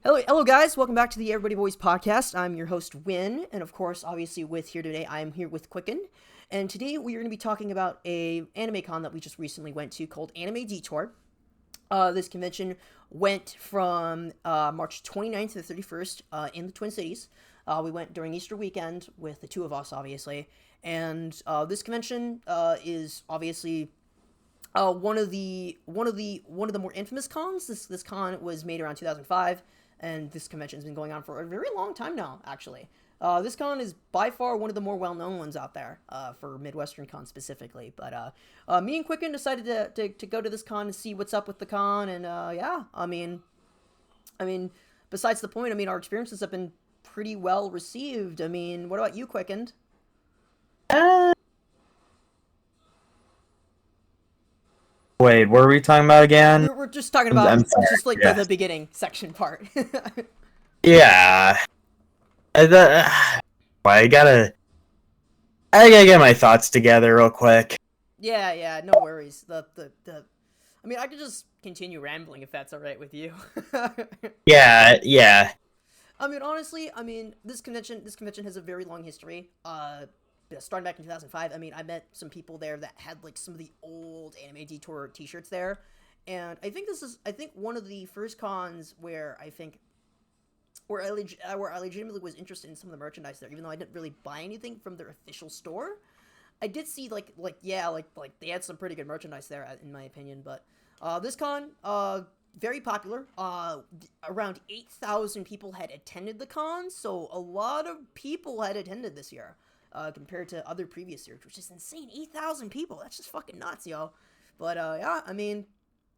Hello, guys. Welcome back to the Everybody Boys podcast. I'm your host, Win, and of course, obviously, with here today, I am here with Quicken. And today, we are going to be talking about a anime con that we just recently went to called Anime Detour. This convention went from March 29th to the 31st in the Twin Cities. We went during Easter weekend with the two of us, obviously. And this convention is obviously one of the more infamous cons. This con was made around 2005. And this convention has been going on for a very long time now, actually. This con is by far one of the more well-known ones out there, for Midwestern con specifically. But me and Quicken decided to go to this con and see what's up with the con. And yeah, I mean, besides the point, our experiences have been pretty well received. I mean, what about you, Quicken? Wait, what are we talking about again? We're just talking about I'm sorry, just like yeah. the beginning section part. Yeah. I gotta get my thoughts together real quick. Yeah, no worries. I could just continue rambling if that's all right with you. Yeah. Honestly, this convention has a very long history. Starting back in 2005, I met some people there that had like some of the old Anime Detour t-shirts there, and I think one of the first cons where I legitimately was interested in some of the merchandise there, even though I didn't really buy anything from their official store. I did see like they had some pretty good merchandise there in my opinion, but this con very popular. Around 8,000 people had attended the con, so a lot of people had attended this year. Compared to other previous years, which is insane. 8,000 people. That's just fucking nuts, yo. But, yeah,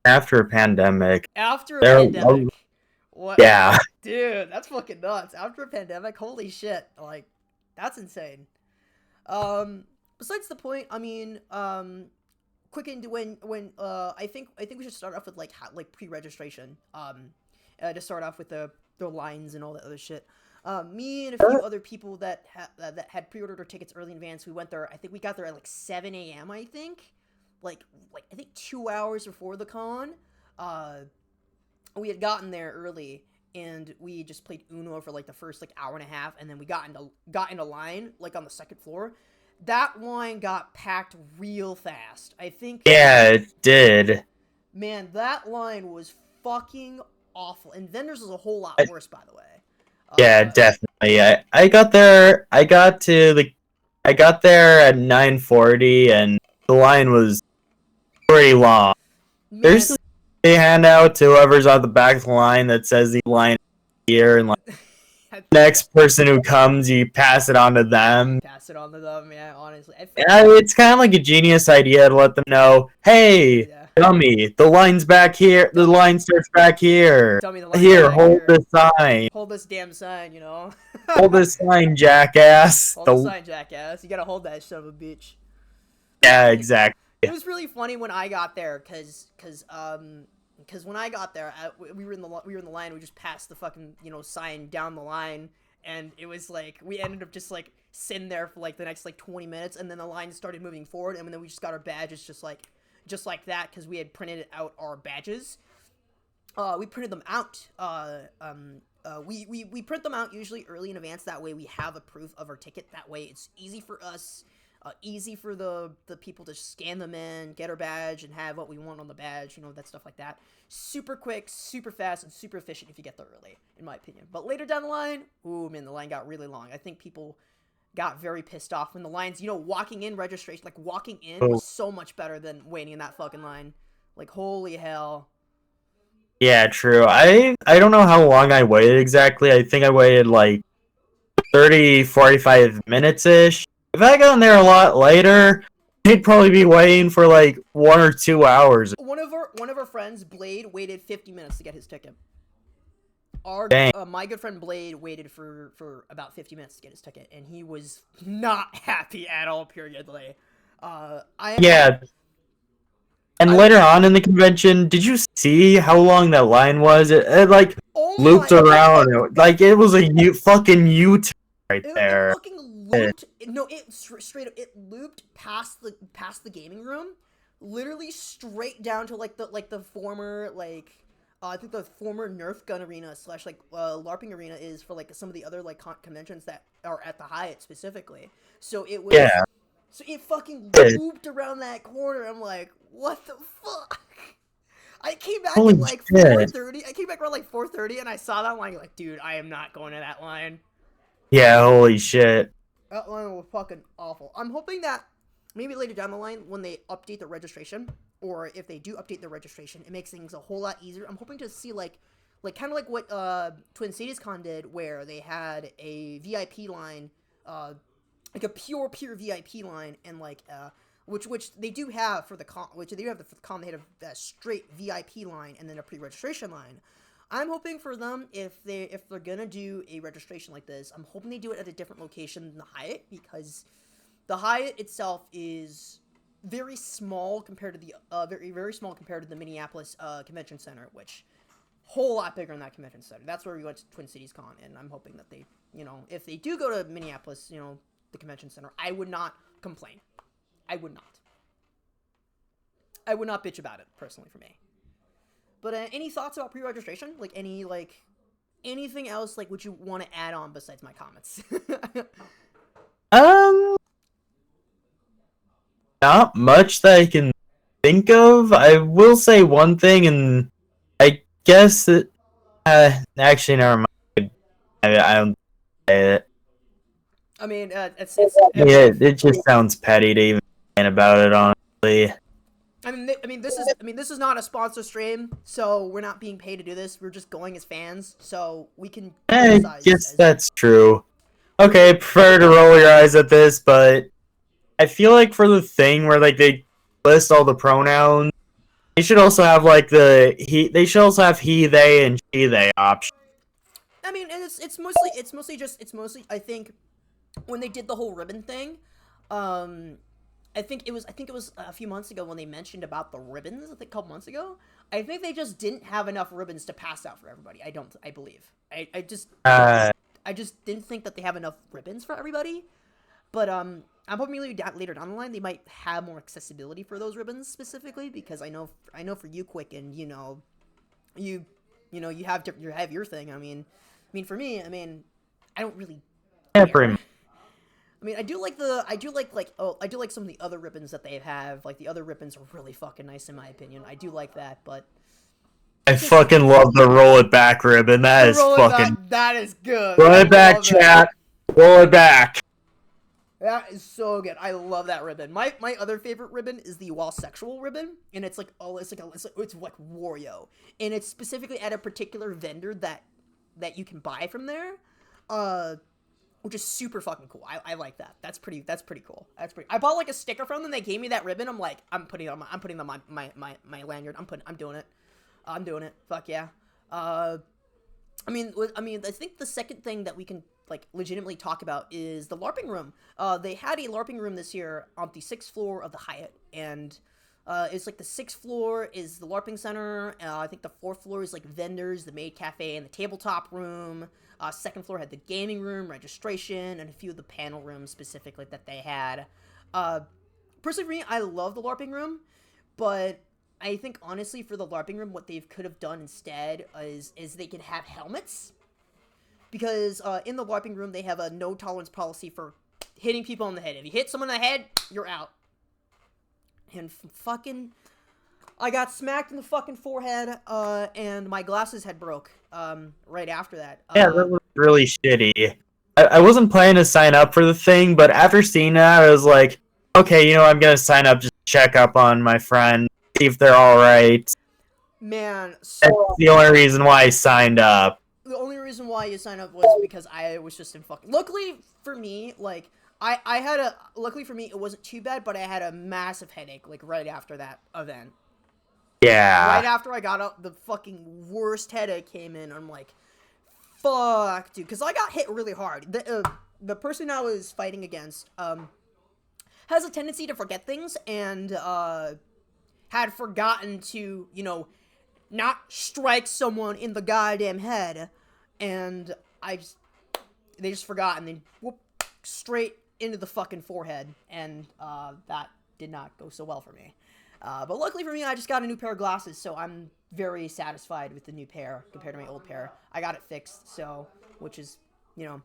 After a pandemic. After a pandemic. What? Yeah. Dude, that's fucking nuts. After a pandemic, holy shit. Like, that's insane. Besides the point, Quicken, I think we should start off with, like pre-registration. To start off with the lines and all that other shit. Me and a few other people that had pre-ordered our tickets early in advance, we went there. I think we got there at like 7 a.m. I think, like I think 2 hours before the con. We had gotten there early, and we just played Uno for like the first like hour and a half, and then we got into line like on the second floor. That line got packed real fast. I think. Yeah, it did. Man, that line was fucking awful, and vendors was a whole lot worse, by the way. Yeah, definitely. I got there. I got there at 9:40, and the line was pretty long. Man. There's a handout to whoever's on the back of the line that says the line here, and like next person who comes, you pass it on to them. Yeah, honestly. It's kind of like a genius idea to let them know, hey, dummy, the line's back here. The line starts back here. Dummy, the line's here, back hold here. the sign. Hold this damn sign, you know? Hold this sign, jackass. Hold the sign, jackass. You gotta hold that son of a bitch. Yeah, exactly. It was really funny when I got there, cause when I got there, we were in the line. We just passed the fucking sign down the line, and it was like we ended up just like sitting there for like the next like 20 minutes, and then the line started moving forward, and then we just got our badges just like that, because we had printed out our badges. We printed them out. We print them out usually early in advance. That way we have a proof of our ticket. That way it's easy for us. Easy for the people to scan them in, get our badge, and have what we want on the badge, that stuff like that. Super quick, super fast, and super efficient if you get there early, in my opinion. But later down the line, ooh, man, the line got really long. I think people got very pissed off when the lines, walking in registration, like walking in was so much better than waiting in that fucking line. Like, holy hell. Yeah, true. I don't know how long I waited exactly. I think I waited like 30, 45 minutes-ish. If I got in there a lot later, they'd probably be waiting for like 1 or 2 hours. One of our friends, Blade, waited 50 minutes to get his ticket. My good friend Blade waited for about 50 minutes to get his ticket, and he was not happy at all. Periodly. And later on in the convention, did you see how long that line was? It like looped around. Like it was a fucking U-turn right there. It fucking looped. No, it straight up. It looped past the gaming room, literally straight down to like the former I think the former Nerf gun arena slash like LARPing arena is for like some of the other like conventions that are at the Hyatt specifically. So it was, Yeah. so it fucking It- looped around that corner. I'm like, what the fuck? I came back at Holy like shit. 4:30. I came back around like 4:30, and I saw that line. Like, dude, I am not going to that line. Yeah, holy shit. That line was fucking awful. I'm hoping that maybe later down the line, when they update the registration, or if they do update the registration, it makes things a whole lot easier. I'm hoping to see like kind of like what Twin Cities Con did, where they had a VIP line, like a pure VIP line, and like which they do have for the con, which they do have for the con. They had a straight VIP line and then a pre-registration line. I'm hoping for them, if they're gonna do a registration like this, I'm hoping they do it at a different location than the Hyatt, because the Hyatt itself is very small compared to the very small compared to the Minneapolis Convention Center, which whole lot bigger than that convention center. That's where we went to Twin Cities Con, and I'm hoping that they, if they do go to Minneapolis, the convention center, I would not complain. I would not. I would not bitch about it, personally, for me. But any thoughts about pre-registration? Like, anything else, like, would you want to add on besides my comments? Um, Not much that I can think of. I will say one thing, and I guess it. Actually, never mind. I don't say it. I mean, Yeah, it just sounds petty to even think about it, honestly. This is not a sponsor stream, so we're not being paid to do this. We're just going as fans, so we can I criticize. guess that's true. Okay, I prefer to roll your eyes at this, but I feel like for the thing where like they list all the pronouns, they should also have like they should also have he, they, and she, they option. I mean, and it's mostly I think when they did the whole ribbon thing, I think it was a few months ago when they mentioned about the ribbons. I think a couple months ago. I think they just didn't have enough ribbons to pass out for everybody. I believe. I just didn't think that they have enough ribbons for everybody. But I'm hoping later down the line they might have more accessibility for those ribbons specifically, because I know for you, Quick, and you have your thing. I mean for me, I don't really Yeah, care. pretty much. I mean, I do like some of the other ribbons that they have. Like, the other ribbons are really fucking nice in my opinion. I do like that, but I fucking love the roll it back ribbon. That is fucking. that is good. Roll it back, chat. Roll it back. That is so good. I love that ribbon. My other favorite ribbon is the While Sexual ribbon, and it's like it's like Wario, and it's specifically at a particular vendor that you can buy from there, which is super fucking cool. I like that. That's pretty cool. I bought like a sticker from them. They gave me that ribbon. I'm like, I'm putting it on my lanyard. I'm doing it. Fuck yeah. I think the second thing that we can like legitimately talk about is the LARPing room. They had a LARPing room this year on the 6th floor of the Hyatt, and it's like the 6th floor is the LARPing center. I think the 4th floor is like vendors, the maid cafe, and the tabletop room. 2nd floor had the gaming room, registration, and a few of the panel rooms specifically that they had. Personally, for me, I love the LARPing room, but I think honestly for the LARPing room, what they could have done instead is they could have helmets. Because in the LARPing room, they have a no tolerance policy for hitting people on the head. If you hit someone in the head, you're out. And fucking, I got smacked in the fucking forehead, and my glasses had broke right after that. Yeah, that was really shitty. I wasn't planning to sign up for the thing, but after seeing that, I was like, okay, I'm gonna sign up just to check up on my friend, see if they're alright. Man, That's the only reason why I signed up. the only reason why you signed up was because I was just in fucking... Luckily for me, like, luckily for me, it wasn't too bad, but I had a massive headache, like, right after that event. Yeah. Right after I got up, the fucking worst headache came in. I'm like, fuck, dude. Because I got hit really hard. The person I was fighting against, has a tendency to forget things, and, had forgotten to, not strike someone in the goddamn head, and they just forgot, and they whoop straight into the fucking forehead, and that did not go so well for me. But luckily for me, I just got a new pair of glasses, so I'm very satisfied with the new pair compared to my old pair. I got it fixed, so which is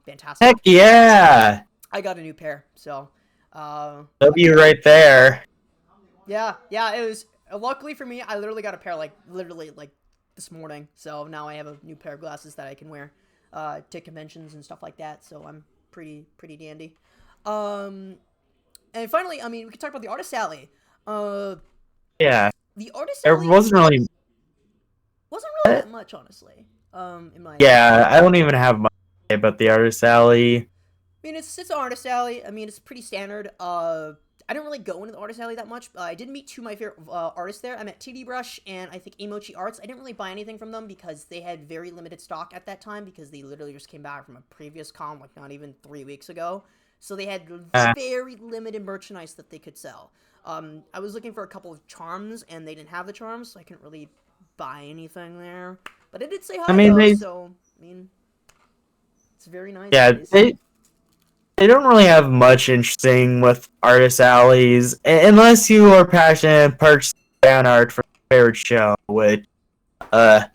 fantastic. Heck yeah! I got a new pair, so W right there. yeah, it was luckily for me. I literally got a pair literally this morning, so now I have a new pair of glasses that I can wear to conventions and stuff like that. So I'm pretty dandy. And finally, I mean, we could talk about the artist alley. Yeah, The artist it alley wasn't really that much, honestly. In my yeah, I don't even have much to say about the artist alley. I mean, it's an artist alley. I mean, it's pretty standard. I didn't really go into the artist alley that much. I did meet two of my favorite artists there. I met TD Brush and I think Emochi Arts. I didn't really buy anything from them because they had very limited stock at that time because they literally just came back from a previous con, like not even 3 weeks ago. So they had very limited merchandise that they could sell. I was looking for a couple of charms and they didn't have the charms, so I couldn't really buy anything there. But I did say hi, though, so, I mean, it's very nice. Yeah, they don't really have much interesting with artist alleys, unless you are passionate and purchase fan art from your favorite show, which, okay,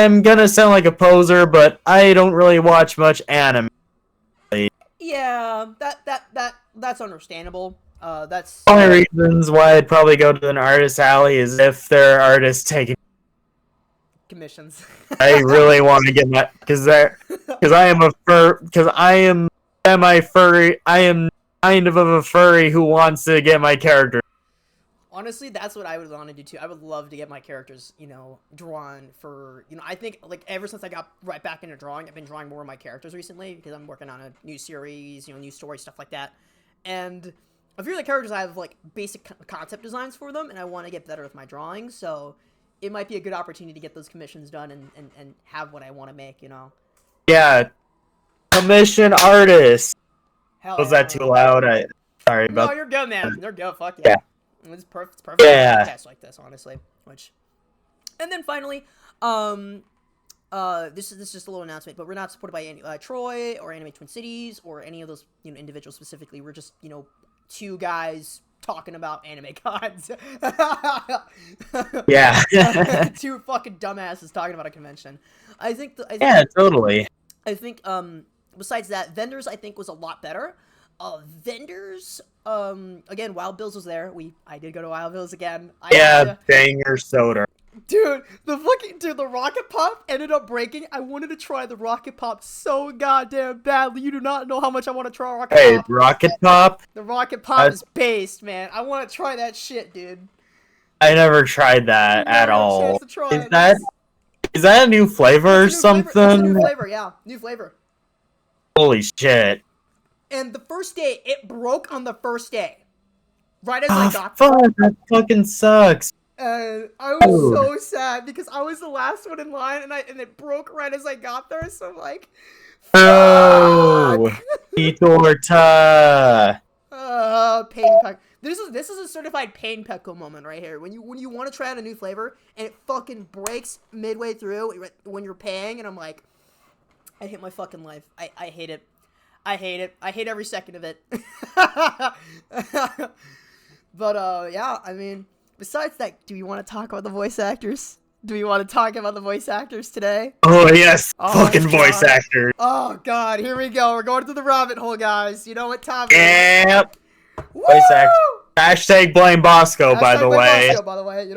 I'm gonna sound like a poser, but I don't really watch much anime. Yeah, that's understandable. That's the only reasons why I'd probably go to an artist alley is if there are artists taking commissions. I really want to get my because I am semi-furry. I am kind of a furry who wants to get my character. Honestly, that's what I would want to do too. I would love to get my characters, drawn for, I think, like, ever since I got right back into drawing, I've been drawing more of my characters recently because I'm working on a new series, new story, stuff like that. And a few of the characters, I have, like, basic concept designs for them, and I want to get better with my drawing, so it might be a good opportunity to get those commissions done and have what I want to make, Yeah, commission artist. Hell Was yeah. that too loud? Sorry about. No, you're good, man. You're good. Fuck yeah. It's perfect. It's perfect. Yeah. Podcast like this, honestly. And then finally, this is just a little announcement, but we're not supported by Troy or Anime Twin Cities or any of those individuals specifically. We're just two guys talking about anime gods. Yeah. Two fucking dumbasses talking about a convention. I think totally. I think besides that, vendors I think was a lot better. Vendors, again, Wild Bills was there. I did go to Wild Bills again. Banger soda. Dude, the Rocket Pop ended up breaking. I wanted to try the Rocket Pop so goddamn badly. You do not know how much I want to try Rocket Pop. Hey, Rocket Pop? The Rocket Pop is based, man. I want to try that shit, dude. I never tried that at all. Is that a new flavor or something? It's a new flavor, yeah. New flavor. Holy shit. And the first day, it broke on the first day. Right as I got there. Fuck, that fucking sucks. And I was so sad because I was the last one in line and it broke right as I got there, so I'm like, fuck! Oh! Detour. Pain peck. This is a certified pain peckle moment right here. When you want to try out a new flavor and it fucking breaks midway through when you're paying, and I'm like, I hate my fucking life. I hate it. I hate it. I hate every second of it. But, yeah, I mean, besides that, do we want to talk about the voice actors? Do we want to talk about the voice actors today? Oh, yes. Fucking voice actors. Oh, God. Here we go. We're going to the rabbit hole, guys. You know what time it is. Yep. Voice actor. Hashtag blame Bosco, by the way. Bosco, by the way,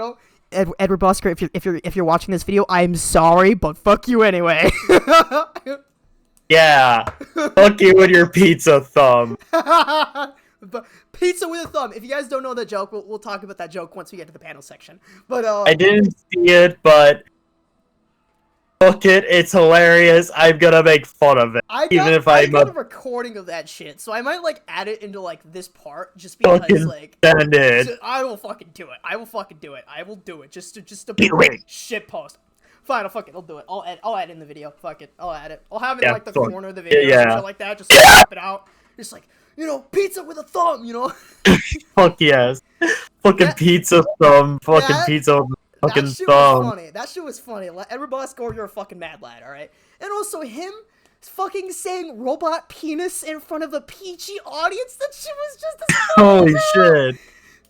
Edward Bosco, if you're watching this video, I'm sorry, but fuck you anyway. Yeah. Fuck you with your pizza thumb. But pizza with a thumb. If you guys don't know that joke, we'll talk about that joke once we get to the panel section. But I didn't see it, but fuck it, it's hilarious. I'm gonna make fun of it. I got a recording of that shit, so I might add it into this part just because send it. I will fucking do it. I will fucking do it. I will do it just to do it. Shit post. Fine, fuck it, I'll do it. I'll add it in the video. Fuck it, I'll add it. I'll have it in the corner of the video, or something like that. Just pop it out. Just pizza with a thumb. Fuck yes. Fucking pizza thumb. Fucking pizza with a fucking thumb. That shit was funny. Edward Bosco, you're a fucking mad lad, all right. And also him fucking saying robot penis in front of a PG audience. That shit was just holy shit.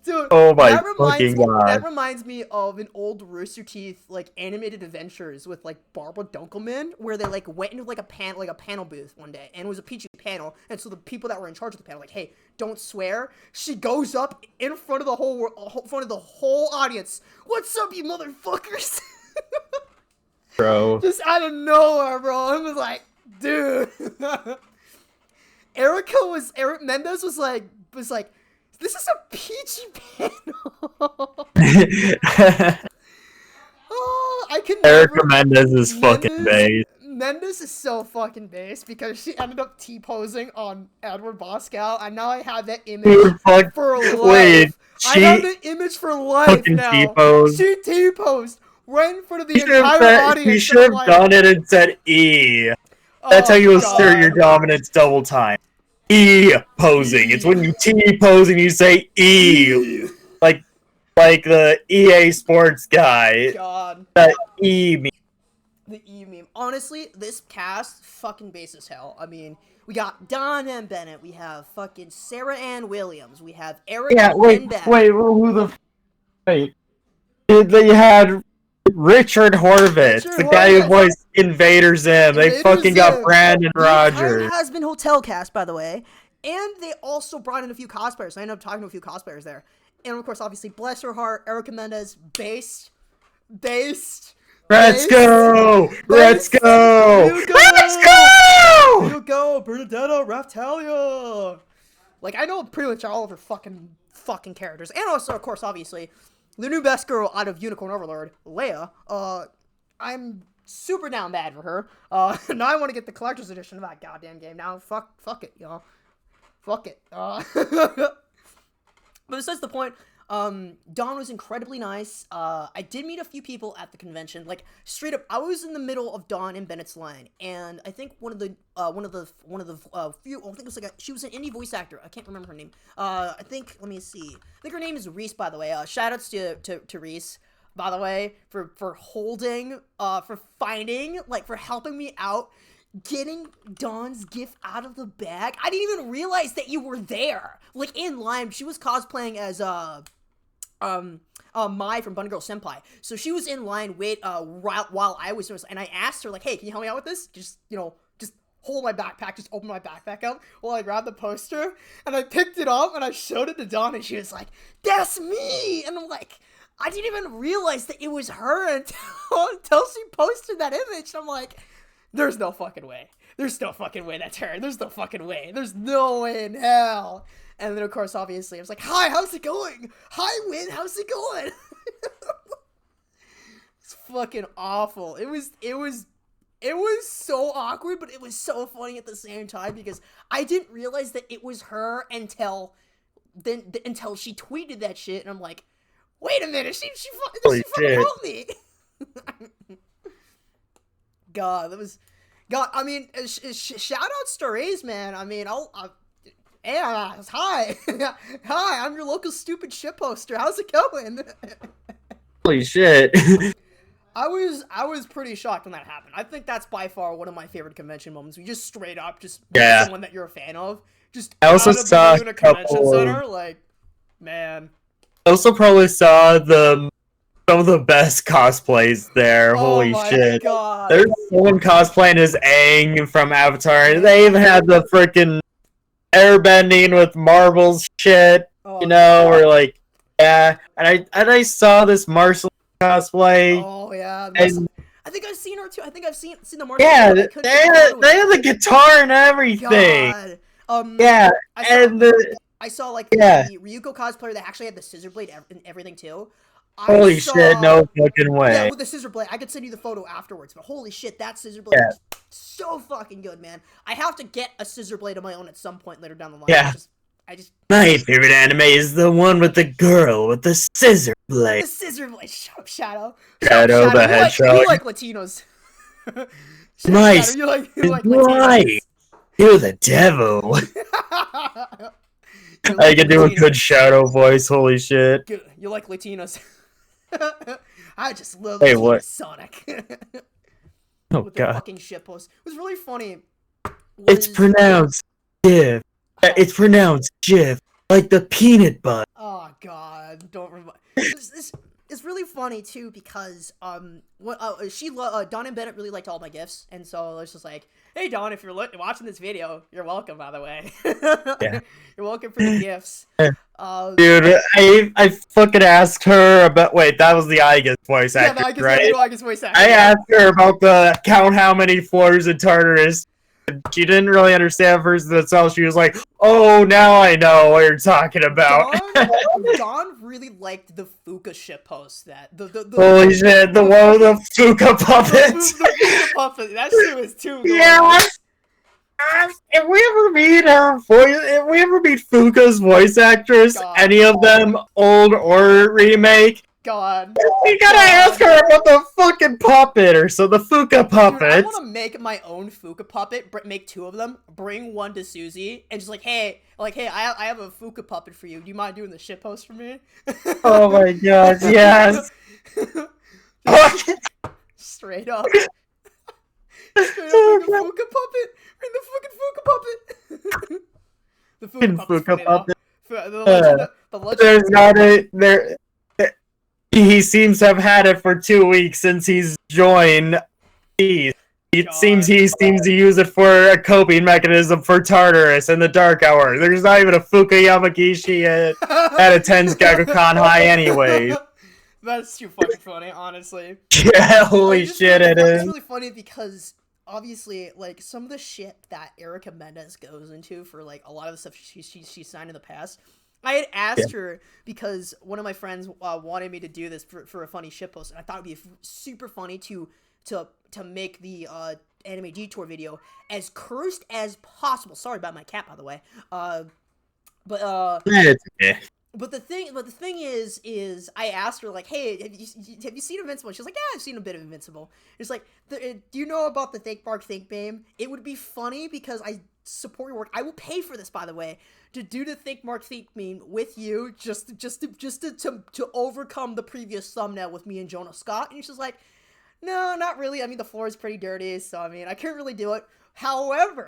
Dude, Oh my that reminds fucking me. god. That reminds me of an old Rooster Teeth like animated adventures with like Barbara Dunkelman, where they like went into like a panel booth one day, and it was a PG panel, and so the people that were in charge of the panel like, hey, don't swear. She goes up in front of the whole audience. What's up, you motherfuckers? Bro. Just out of nowhere, bro. I was like, dude. Eric Mendez was like, this is a PG panel. Oh, I can never. Erica Mendez is fucking base. Mendez is so fucking base because she ended up T-posing on Edward Boscow, and now I have that image for life. Wait, I have the image for life now. T-posed. She T-posed right in front of the entire audience. You should have done it and said E. That's how you assert your dominance double time. E posing. It's when you T pose and you say E. Like the EA Sports guy. God. That E meme. The E meme. Honestly, this cast fucking base as hell. I mean, we got Don M. Bennett. We have fucking Sarah Ann Williams. We have Eric. Yeah, wait, who the? Wait. They had Richard Horvitz, the guy who voiced Invader Zim. They fucking got Brandon Rogers. Has been hotel cast, by the way, and they also brought in a few cosplayers. I ended up talking to a few cosplayers there, and of course, obviously, bless her heart, Erica Mendez, based. Let's go! Let's go! Let's go! Here you go, Bernadetta Raftalia. Like, I know pretty much all of her fucking characters, and also, of course, obviously, the new best girl out of Unicorn Overlord, Leia. I'm super down bad for her. Now I want to get the collector's edition of that goddamn game. Now, fuck it, y'all. Fuck it. But besides the point, Dawn was incredibly nice. I did meet a few people at the convention. Like, straight up, I was in the middle of Dawn and Bennett's line, and I think one of the few, I think it was like she was an indie voice actor. I can't remember her name. Let me see. I think her name is Reese, by the way. Shoutouts to Reese, by the way, for holding, for finding, like, for helping me out, getting Dawn's gift out of the bag. I didn't even realize that you were there. Like, in line, she was cosplaying as, Mai from Bunny Girl Senpai. So she was in line while I was doing this, and I asked her, like, hey, can you help me out with this? Just hold my backpack, just open my backpack up while I grabbed the poster, and I picked it up, and I showed it to Dawn, and she was like, that's me! And I'm like, I didn't even realize that it was her until she posted that image. I'm like, there's no fucking way. There's no fucking way that's her. There's no fucking way. There's no way in hell. And then, of course, obviously, I was like, hi, how's it going? Hi, Win, how's it going? It's fucking awful. It was so awkward, but it was so funny at the same time because I didn't realize that it was her until she tweeted that shit, and I'm like, wait a minute, she fucking helped me. God, I mean, shout outs to Raze, man. I mean, hi, I'm your local stupid shitposter. How's it going? Holy shit. I was pretty shocked when that happened. I think that's by far one of my favorite convention moments. We just straight up meet someone that you're a fan of. Just I also saw in a convention center, like, man. I also probably saw some of the best cosplays there. Holy shit. God. There's someone cosplaying as Aang from Avatar. They even had the freaking airbending with marbles shit. Or like, yeah. And I saw this Marcel cosplay. Oh yeah. And I think I've seen her too. I think I've seen the Marcel. Yeah, they had the guitar and everything. God. Yeah, I saw like the Ryuko cosplayer that actually had the scissor blade and everything too. Holy shit, no fucking way. Yeah, with the scissor blade. I could send you the photo afterwards, but holy shit, that scissor blade is so fucking good, man. I have to get a scissor blade of my own at some point later down the line. Yeah. My favorite anime is the one with the girl with the scissor blade. The scissor blade. Shut up, Shadow. Shadow the Hedgehog. You like Latinos. Nice. You like Latinos. Right. You're the devil. I can do a good Shadow voice, holy shit. You like Latinos. I just love what? Sonic. Oh, with God. The fucking shitpost. It was really funny. It's pronounced Jiv. It's pronounced Jiv. Like the peanut butter. Oh, God. Don't remind. It's really funny too because Dawn and Bennett really liked all my gifts, and so it's just like, hey Dawn, if you're watching this video, you're welcome. By the way, Yeah. you're welcome for the gifts. Dude, I fucking asked her about. Wait, that was the Igus voice actor, right? Igus voice actor. I asked her about the count how many floors in Tartarus. She didn't really understand first itself. She was like, "Oh, now I know what you're talking about." Dawn really liked the Fuka shitpost. Holy shit, the one with the Fuka puppet. The Fuka puppet. That shit was too good. Yeah. If we ever meet Fuka's voice actress, any of them, old or remake, God, we gotta ask her about the fucking puppet, or so the Fuka puppet. Dude, I want to make my own Fuka puppet. Make 2 of them. Bring one to Susie, and just hey, I have a Fuka puppet for you. Do you mind doing the shitpost for me? Oh my god, yes. Straight up. Straight up, bring the Fuka puppet. Bring the fucking Fuka puppet. The Fuka puppet. The legend. There's not there. He seems to have had it for 2 weeks since he's joined. It seems he seems to use it for a coping mechanism for Tartarus in the Dark Hour. There's not even a Fuka Yamagishi at a Tensgaku-kan high anyway. That's too fucking funny, honestly. Yeah, holy shit, it is. It's really funny because obviously, like, some of the shit that Erica Mendez goes into for, like, a lot of the stuff she signed in the past, I had asked her because one of my friends wanted me to do this for a funny shitpost, and I thought it would be super funny to make the Anime Detour video as cursed as possible. Sorry about my cat, by the way. But the thing is, I asked her, like, hey, have you seen Invincible? She's like, yeah, I've seen a bit of Invincible. It's like, do you know about the Think Bark Think Meme? It would be funny because I support your work. I will pay for this, by the way, to do the Think Mark Think Meme with you, just to overcome the previous thumbnail with me and Jonah Scott. And she's like, no, not really. I mean, the floor is pretty dirty, so I mean, I can't really do it. However,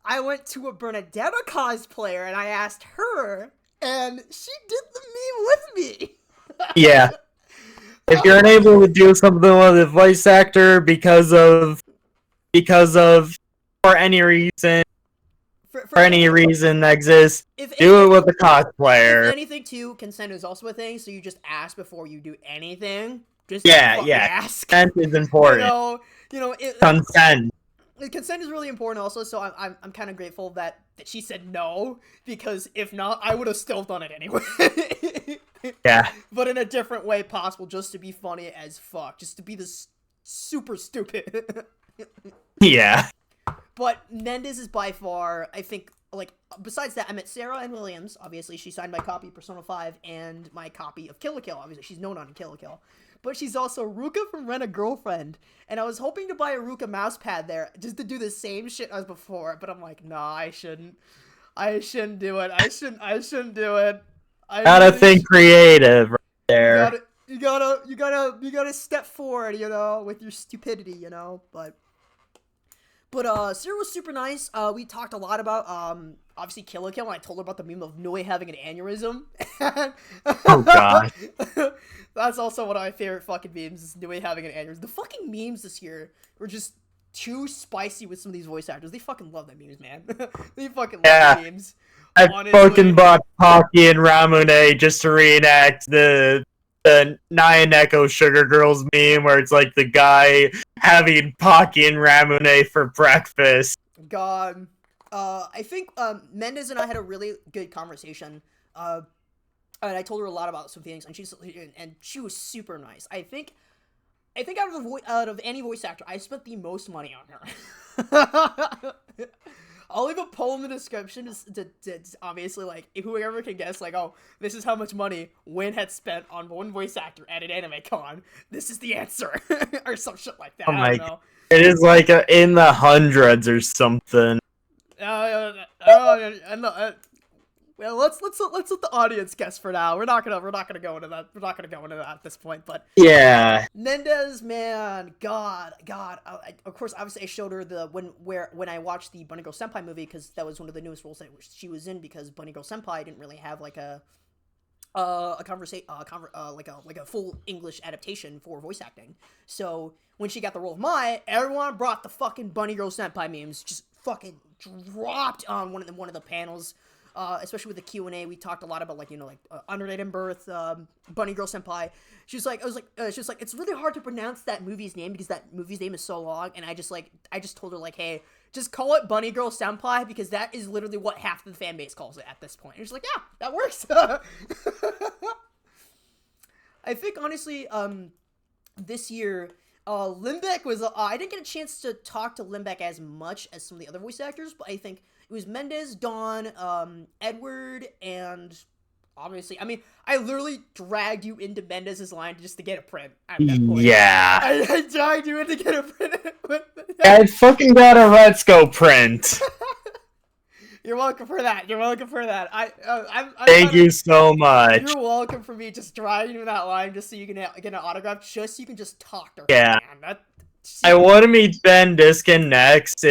I went to a Bernadetta cosplayer and I asked her, and she did the meme with me. Yeah. If you're unable to do something with a voice actor because of for any reason that exists, do it with a cosplayer. If anything, too, consent is also a thing, so you just ask before you do anything. Just ask. Consent is important. Consent. Consent is really important also, so I'm kind of grateful that she said no, because if not, I would have still done it anyway. Yeah. But in a different way possible, just to be funny as fuck, just to be this super stupid. Yeah. But Mendez is by far, I think, like, besides that, I met Sarah and Williams. Obviously, she signed my copy of Persona 5 and my copy of Kill la Kill. Obviously, she's known on Kill la Kill. But she's also Ruka from Rent a Girlfriend. And I was hoping to buy a Ruka mousepad there just to do the same shit as before. But I'm like, nah, I shouldn't. I shouldn't do it. I shouldn't do it. Gotta think creative right there. You gotta step forward, you know, with your stupidity, you know. But Sarah was super nice. We talked a lot about, obviously Kill la Kill, and I told her about the meme of Nui having an aneurysm. Oh, God. That's also one of my favorite fucking memes, is Nui having an aneurysm. The fucking memes this year were just too spicy with some of these voice actors. They fucking love the memes, man. They fucking love the memes. I fucking bought Pocky and Ramune just to reenact the Nyaneko Sugar Girls meme where it's like the guy having Pocky and Ramune for breakfast. God. I think Mendez and I had a really good conversation. And I told her a lot about some things, and she was super nice. I think out of any voice actor, I spent the most money on her. I'll leave a poll in the description to obviously, like, whoever can guess, like, oh, this is how much money Win had spent on one voice actor at an anime con. This is the answer. Or some shit like that. I don't know. It is like in the hundreds or something. Well, let's let the audience guess for now. We're not gonna go into that. We're not gonna go into that at this point. But yeah, Mendez, man, God. Of course, obviously, I showed her when I watched the Bunny Girl Senpai movie, because that was one of the newest roles that she was in, because Bunny Girl Senpai didn't really have like a a conversation, like a full English adaptation for voice acting. So when she got the role of Mai, everyone brought the fucking Bunny Girl Senpai memes, just fucking dropped on one of the panels. Especially with the Q&A, we talked a lot about Underrated in Birth, Bunny Girl Senpai. She was like, it's really hard to pronounce that movie's name because that movie's name is so long, and I just told her like, hey, just call it Bunny Girl Senpai because that is literally what half the fan base calls it at this point. And she's like, yeah, that works. I think honestly, this year, Limbeck was. I didn't get a chance to talk to Limbeck as much as some of the other voice actors, but I think it was Mendez, Dawn, Edward, and obviously, I mean, I literally dragged you into Mendez's line just to get a print at that point. Yeah. I dragged you in to get a print. I fucking got a Let's Go print. You're welcome for that. You're welcome for that. I'm Thank you so much. You're welcome for me just dragging you that line just so you can get an autograph, just so you can just talk to her. Yeah. Man. I want to meet Ben Diskin next,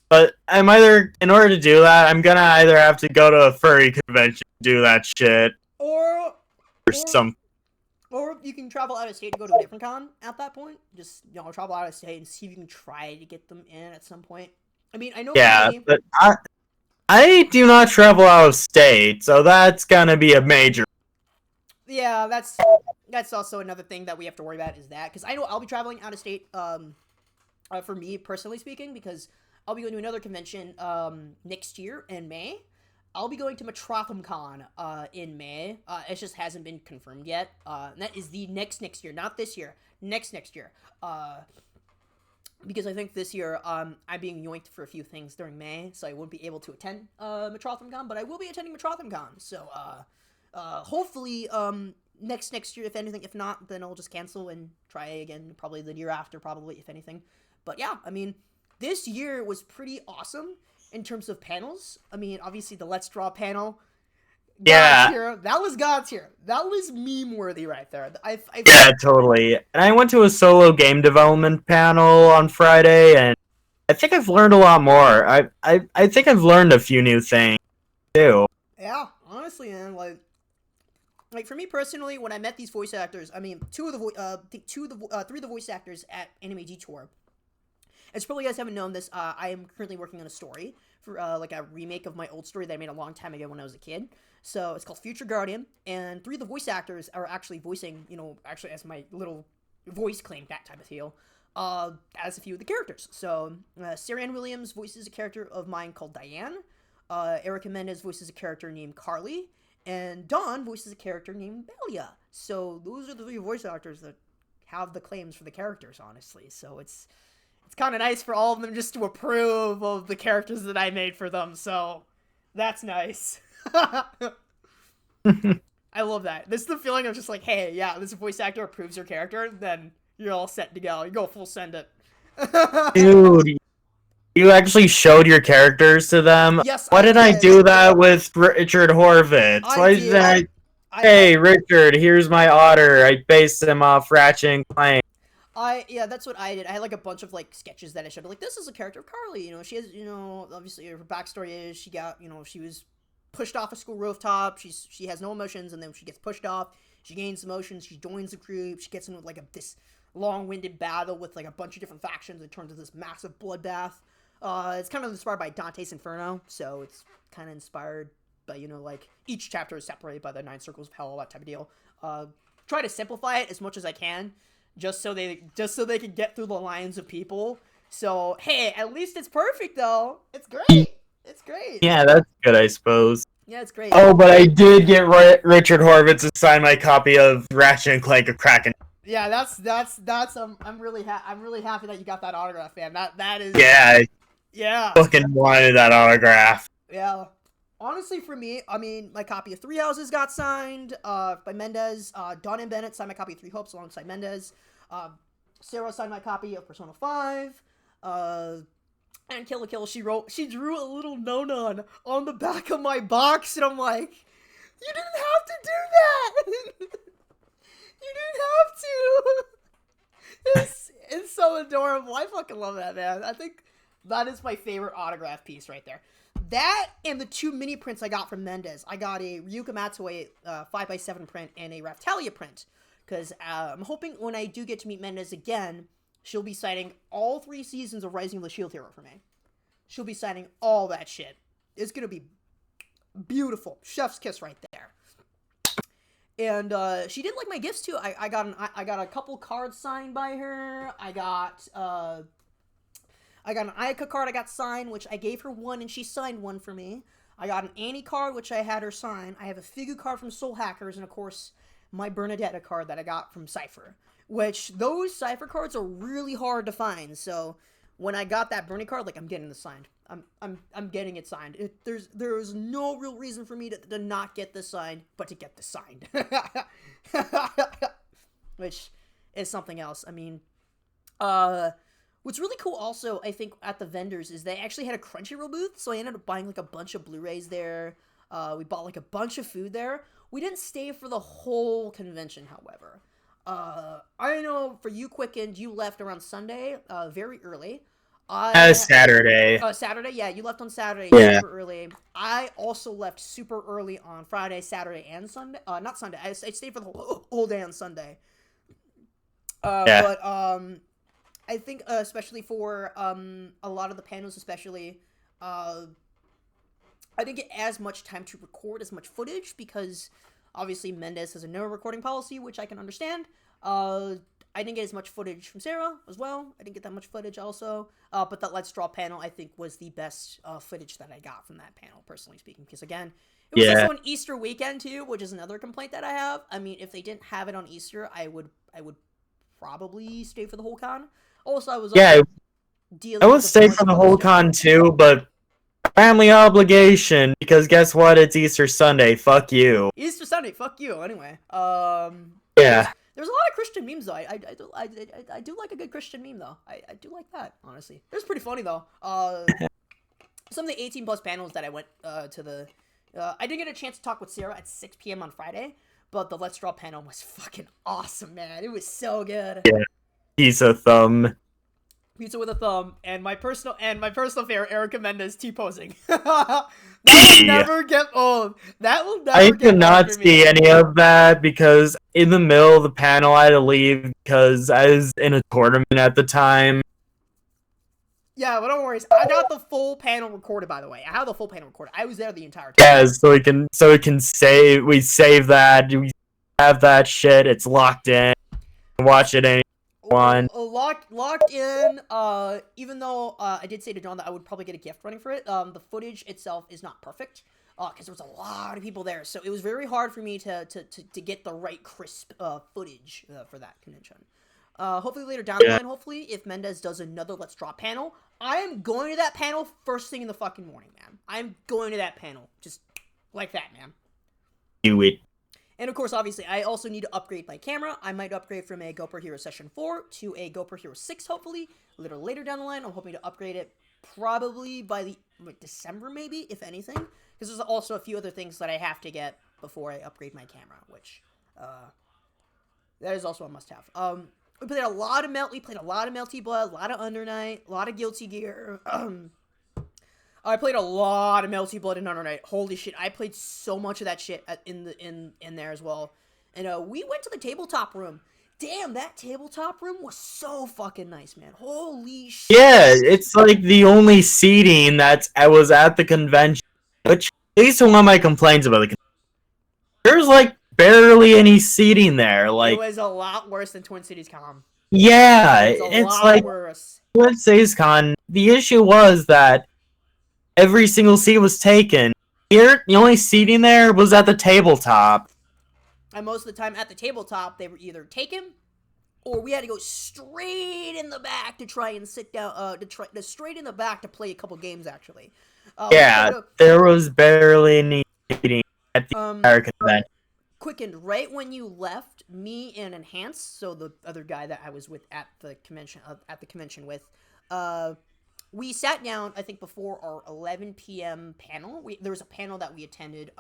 but I'm either, in order to do that, I'm gonna either have to go to a furry convention to do that shit, or you can travel out of state to go to a different con at that point. Just, travel out of state and see if you can try to get them in at some point. I mean, I know. Yeah, but I do not travel out of state, so that's gonna be a major. Yeah, that's also another thing that we have to worry about is that, because I know I'll be traveling out of state, for me, personally speaking, because I'll be going to another convention, next year in May. I'll be going to Metrotham Con, in May. It just hasn't been confirmed yet. And that is the next year, not this year. Next year. Because I think this year, I'm being yoinked for a few things during May, so I won't be able to attend, Metrotham Con, but I will be attending Metrotham Con, so, hopefully, next year, if anything. If not, then I'll just cancel and try again, probably the year after, if anything. But yeah, I mean, this year was pretty awesome in terms of panels. I mean, obviously the Let's Draw panel. Yeah. That was God's here. That was meme worthy right there. Yeah, totally. And I went to a solo game development panel on Friday, and I think I've learned a lot more. I think I've learned a few new things too. Yeah, honestly, man, like for me personally, when I met these voice actors, I mean, three of the voice actors at Anime Detour. As probably you guys haven't known this, I am currently working on a story for like a remake of my old story that I made a long time ago when I was a kid. So it's called Future Guardian, and three of the voice actors are actually voicing, actually as my little voice claim, that type of deal, as a few of the characters. So Sarah Ann Williams voices a character of mine called Diane, Erica Mendez voices a character named Carly, and Dawn voices a character named Belia. So those are the three voice actors that have the claims for the characters, honestly. So it's kind of nice for all of them just to approve of the characters that I made for them, so that's nice. I love that. This is the feeling of just like, hey, yeah, this voice actor approves your character, then you're all set to go. You go full send it. Dude, you actually showed your characters to them? Yes, Why did I do that with Richard Horvitz? Why did hey, Richard, here's my otter. I based him off Ratchet and Clank. Yeah, that's what I did. I had like a bunch of like sketches that I showed. Like, this is a character of Carly. She has, obviously her backstory is she got, she was pushed off a school rooftop. She has no emotions, and then she gets pushed off. She gains emotions. She joins the group. She gets into like this long-winded battle with like a bunch of different factions. It turns into this massive bloodbath. It's kind of inspired by Dante's Inferno, so it's kind of inspired by like each chapter is separated by the 9 circles of hell, that type of deal. Try to simplify it as much as I can. Just so they can get through the lines of people. So, hey, at least it's perfect, though. It's great. It's great. Yeah, that's good, I suppose. Yeah, it's great. Oh, but I did get Richard Horvitz to sign my copy of Ratchet and Clank of Kraken. Yeah, that's I'm really happy that you got that autograph, man. That is. Yeah. Yeah. Fucking wanted that autograph. Yeah. Honestly, for me, I mean, my copy of Three Houses got signed by Mendez. Dawn and Bennett signed my copy of Three Hopes alongside Mendez. Sarah signed my copy of Persona 5. And Kill la Kill, she drew a little no-nun on the back of my box, and I'm like, you didn't have to do that! You didn't have to! It's so adorable. I fucking love that, man. I think That is my favorite autograph piece right there. That and the 2 mini prints I got from Mendez. I got a Ryuka Matsue 5x7 print and a Raftalia print. Because I'm hoping when I do get to meet Mendez again, she'll be signing all 3 seasons of Rising of the Shield Hero for me. She'll be signing all that shit. It's going to be beautiful. Chef's kiss right there. And she did like my gifts too. I got a couple cards signed by her. I got an Ayaka card I got signed, which I gave her one, and she signed one for me. I got an Annie card, which I had her sign. I have a Figu card from Soul Hackers, and of course, my Bernadetta card that I got from Cypher. Which, those Cypher cards are really hard to find, so when I got that Bernie card, like, I'm getting it signed. I'm getting it signed. There's no real reason for me to not get this signed, but to get this signed. Which is something else. I mean, what's really cool also, I think, at the vendors is they actually had a Crunchyroll booth, so I ended up buying, like, a bunch of Blu-rays there. We bought, like, a bunch of food there. We didn't stay for the whole convention, however. I know for you, Quicken, you left around Sunday, very early. Saturday. Saturday, yeah, you left on Saturday super early. I also left super early on Friday, Saturday, and Sunday. Not Sunday. I stayed for the whole day on Sunday. But I think especially for a lot of the panels, especially, I didn't get as much time to record as much footage because obviously Mendez has a no recording policy, which I can understand. I didn't get as much footage from Sarah as well. I didn't get that much footage also. But that Let's Draw panel, I think, was the best footage that I got from that panel, personally speaking. Because, again, it was also an Easter weekend, too, which is another complaint that I have. I mean, if they didn't have it on Easter, I would probably stay for the whole con. Also, I was dealing I would stay for the whole con, too, but family obligation, because guess what? It's Easter Sunday. Fuck you. Easter Sunday. Fuck you. Anyway. Yeah. There's a lot of Christian memes, though. I do like a good Christian meme, though. I do like that, honestly. It was pretty funny, though. Some of the 18-plus panels that I went to the... I didn't get a chance to talk with Sarah at 6 p.m. on Friday, but the Let's Draw panel was fucking awesome, man. It was so good. Yeah. Pizza thumb. Pizza with a thumb, and my personal favorite, Erica Mendez T-posing. That will never get old. That will never get old. I could not see any of that because in the middle of the panel I had to leave because I was in a tournament at the time. Yeah, but don't worry. I got the full panel recorded, by the way. I have the full panel recorded. I was there the entire time. Yeah, so we can save that. We have that shit. It's locked in. Watch it anytime. Locked in, even though, I did say to John that I would probably get a gift running for it, the footage itself is not perfect, because there was a lot of people there, so it was very hard for me to get the right crisp, footage, for that convention. Hopefully later down the line, hopefully, if Mendez does another Let's Draw panel, I am going to that panel first thing in the fucking morning, man. I'm going to that panel, just like that, man. Do it. And of course, obviously, I also need to upgrade my camera. I might upgrade from a GoPro Hero Session 4 to a GoPro Hero 6, hopefully. A little later down the line, I'm hoping to upgrade it probably by December, maybe, if anything. Because there's also a few other things that I have to get before I upgrade my camera, which, that is also a must-have. We played a lot of Melty Blood, a lot of Undernight, a lot of Guilty Gear, I played a lot of Melty Blood and Undernight. Holy shit, I played so much of that shit in there as well. And we went to the tabletop room. Damn, that tabletop room was so fucking nice, man. Holy shit. Yeah, it's like the only seating that I was at the convention, which leads to one of my complaints about the convention. There's like barely any seating there. Like, it was a lot worse than Twin Cities Con. Yeah, it's like worse. Twin Cities Con. The issue was that every single seat was taken. Here, the only seating there was at the tabletop. And most of the time at the tabletop, they were either taken, or we had to go straight in the back to try and sit down, straight in the back to play a couple games, actually. There was barely any seating at the entire convention. Quickened, right when you left, me and Enhance, so the other guy that I was with at the convention with, we sat down, I think, before our 11 p.m. panel. There was a panel that we attended,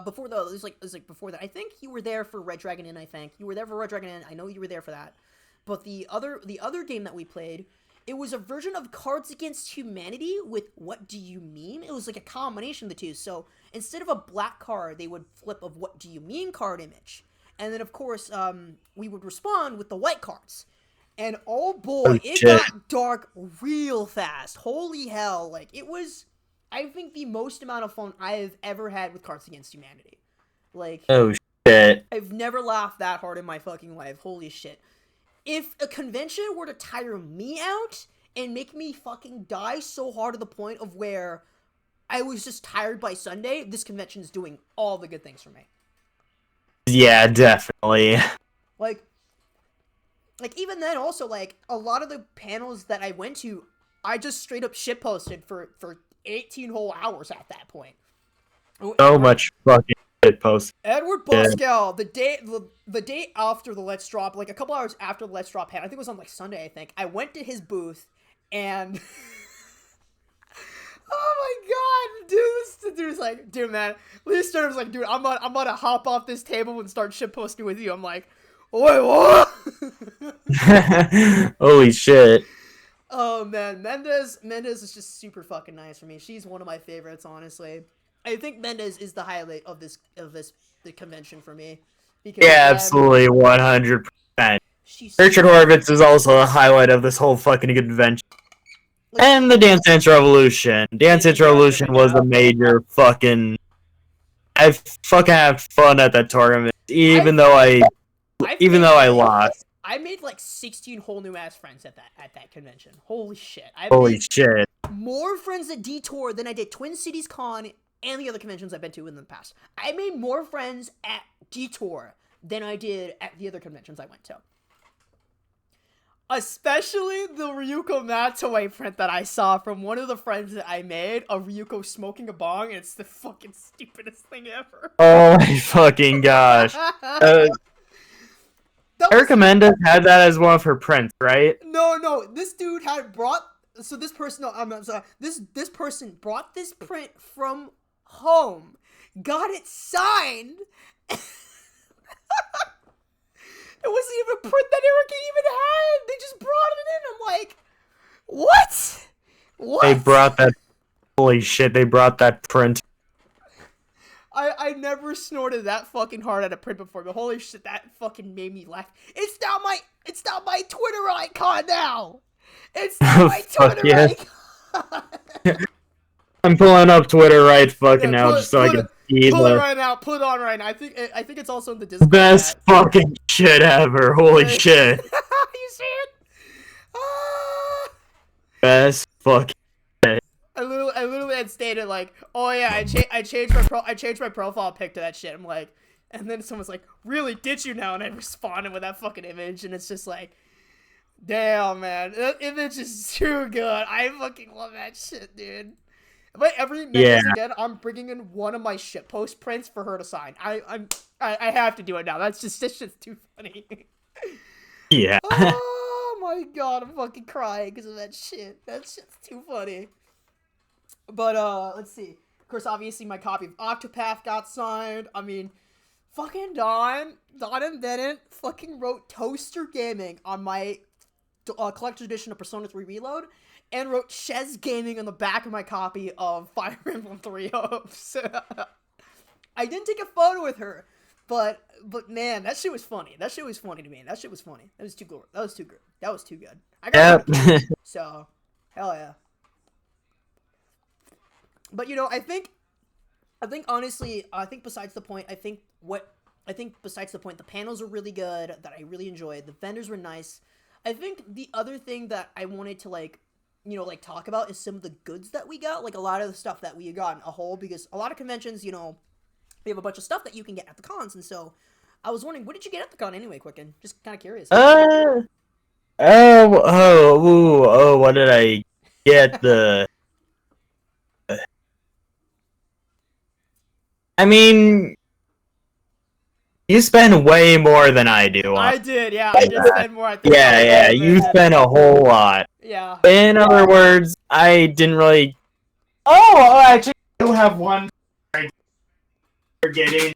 before though, it was like before that. I think you were there for Red Dragon Inn, I think. You were there for Red Dragon Inn. I know you were there for that. But the other game that we played It was a version of Cards Against Humanity with What Do You Mean? It was like a combination of the two. So instead of a black card, they would flip a What Do You Mean card image. And then, of course, we would respond with the white cards. And oh boy, it got dark real fast. Holy hell. Like, it was, I think, the most amount of fun I have ever had with Cards Against Humanity. Like, oh shit. I've never laughed that hard in my fucking life. Holy shit. If a convention were to tire me out and make me fucking die so hard to the point of where I was just tired by Sunday, this convention is doing all the good things for me. Yeah, definitely. Like even then, also, like, a lot of the panels that I went to, I just straight up shitposted for 18 whole hours at that point. So much fucking shitpost. Edward Boscal, the day after the Let's Drop, like a couple hours after the Let's Drop panel, I think it was on like Sunday, I think, I went to his booth, and oh my god, dude, this dude's like, dude, man, Lee Stern was like, dude, I'm gonna hop off this table and start shitposting with you. I'm like, wait, what? Holy shit. Oh man, Mendez is just super fucking nice for me. She's one of my favorites, honestly. I think Mendez is the highlight of the convention for me. Because, yeah, absolutely, 100%. Richard Horvitz is also the highlight of this whole fucking convention. Like, and the Dance Dance Revolution. Dance Dance Revolution was a major fucking... I fucking had fun at that tournament, even though I lost. I made like 16 whole new ass friends at that convention. Holy shit. Holy shit. More friends at Detour than I did Twin Cities Con and the other conventions I've been to in the past. I made more friends at Detour than I did at the other conventions I went to. Especially the Ryuko Matsuei print that I saw from one of the friends that I made of Ryuko smoking a bong, and it's the fucking stupidest thing ever. Oh my fucking gosh. Erica Mendez had that as one of her prints, right? No. This dude had brought... So this person... No, I'm sorry. This person brought this print from home, got it signed. It wasn't even a print that Erica even had. They just brought it in. I'm like, what? What? They brought that... Holy shit, they brought that print. I never snorted that fucking hard at a print before, but holy shit, that fucking made me laugh. It's not my Twitter icon now. It's not my Twitter icon. I'm pulling up Twitter right fucking now just so I can see Pull it right now. Put it on right now. I think it's also in the Discord. Best fucking shit ever. Holy shit. You see it? Best fucking. I literally had stated like, oh yeah, I changed my profile pic to that shit. I'm like, and then someone's like, really, did you now? And I responded with that fucking image, and it's just like, damn, man, that image is too good. I fucking love that shit, dude. But every minute again, I'm bringing in one of my shitpost prints for her to sign. I have to do it now. That's just too funny. Yeah. Oh my god, I'm fucking crying because of that shit. That shit's too funny. But, let's see. Of course, obviously, my copy of Octopath got signed. I mean, fucking Don and Bennett fucking wrote Toaster Gaming on my collector's edition of Persona 3 Reload, and wrote Shez Gaming on the back of my copy of Fire Emblem 3 Hopes. I didn't take a photo with her, but man, that shit was funny. That shit was funny to me. That shit was funny. That was too good. That was too good. That was too good. I got so, hell yeah. But, you know, I think honestly, besides the point, the panels are really good, that I really enjoyed. The vendors were nice. I think the other thing that I wanted to, like, you know, like, talk about is some of the goods that we got. Like, a lot of the stuff that we got in a whole, because a lot of conventions, you know, they have a bunch of stuff that you can get at the cons, and so I was wondering, what did you get at the con anyway, Quicken? Just kind of curious. What did I get? I mean, you spend way more than I do. I did, yeah. I did spend more. You spent a whole lot. Yeah. In other words, I didn't really... Oh, actually, I do have one. Forgetting.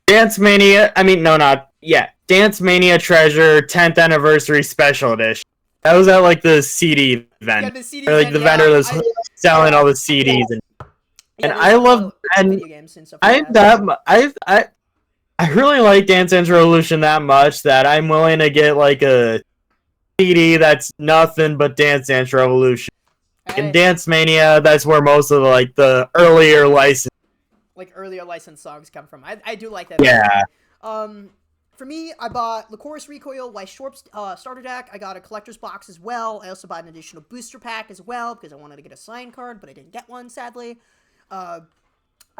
Dance Mania... I mean, no, not... Yeah. Dance Mania Treasure 10th Anniversary Special Edition. That was at like the CD event, Yeah, the CD or like event, the yeah, vendor that's selling all the CDs, and there's I like a lot love, of and video games and stuff like I'm that. that I really like Dance Dance Revolution that much that I'm willing to get like a CD that's nothing but Dance Dance Revolution. In Hey, Dance Mania, that's where most of like the earlier license. like earlier licensed songs come from. I do like that. Yeah. For me, I bought Lycoris Recoil, Weiss Schwartz starter deck. I got a collector's box as well. I also bought an additional booster pack as well because I wanted to get a sign card, but I didn't get one, sadly. I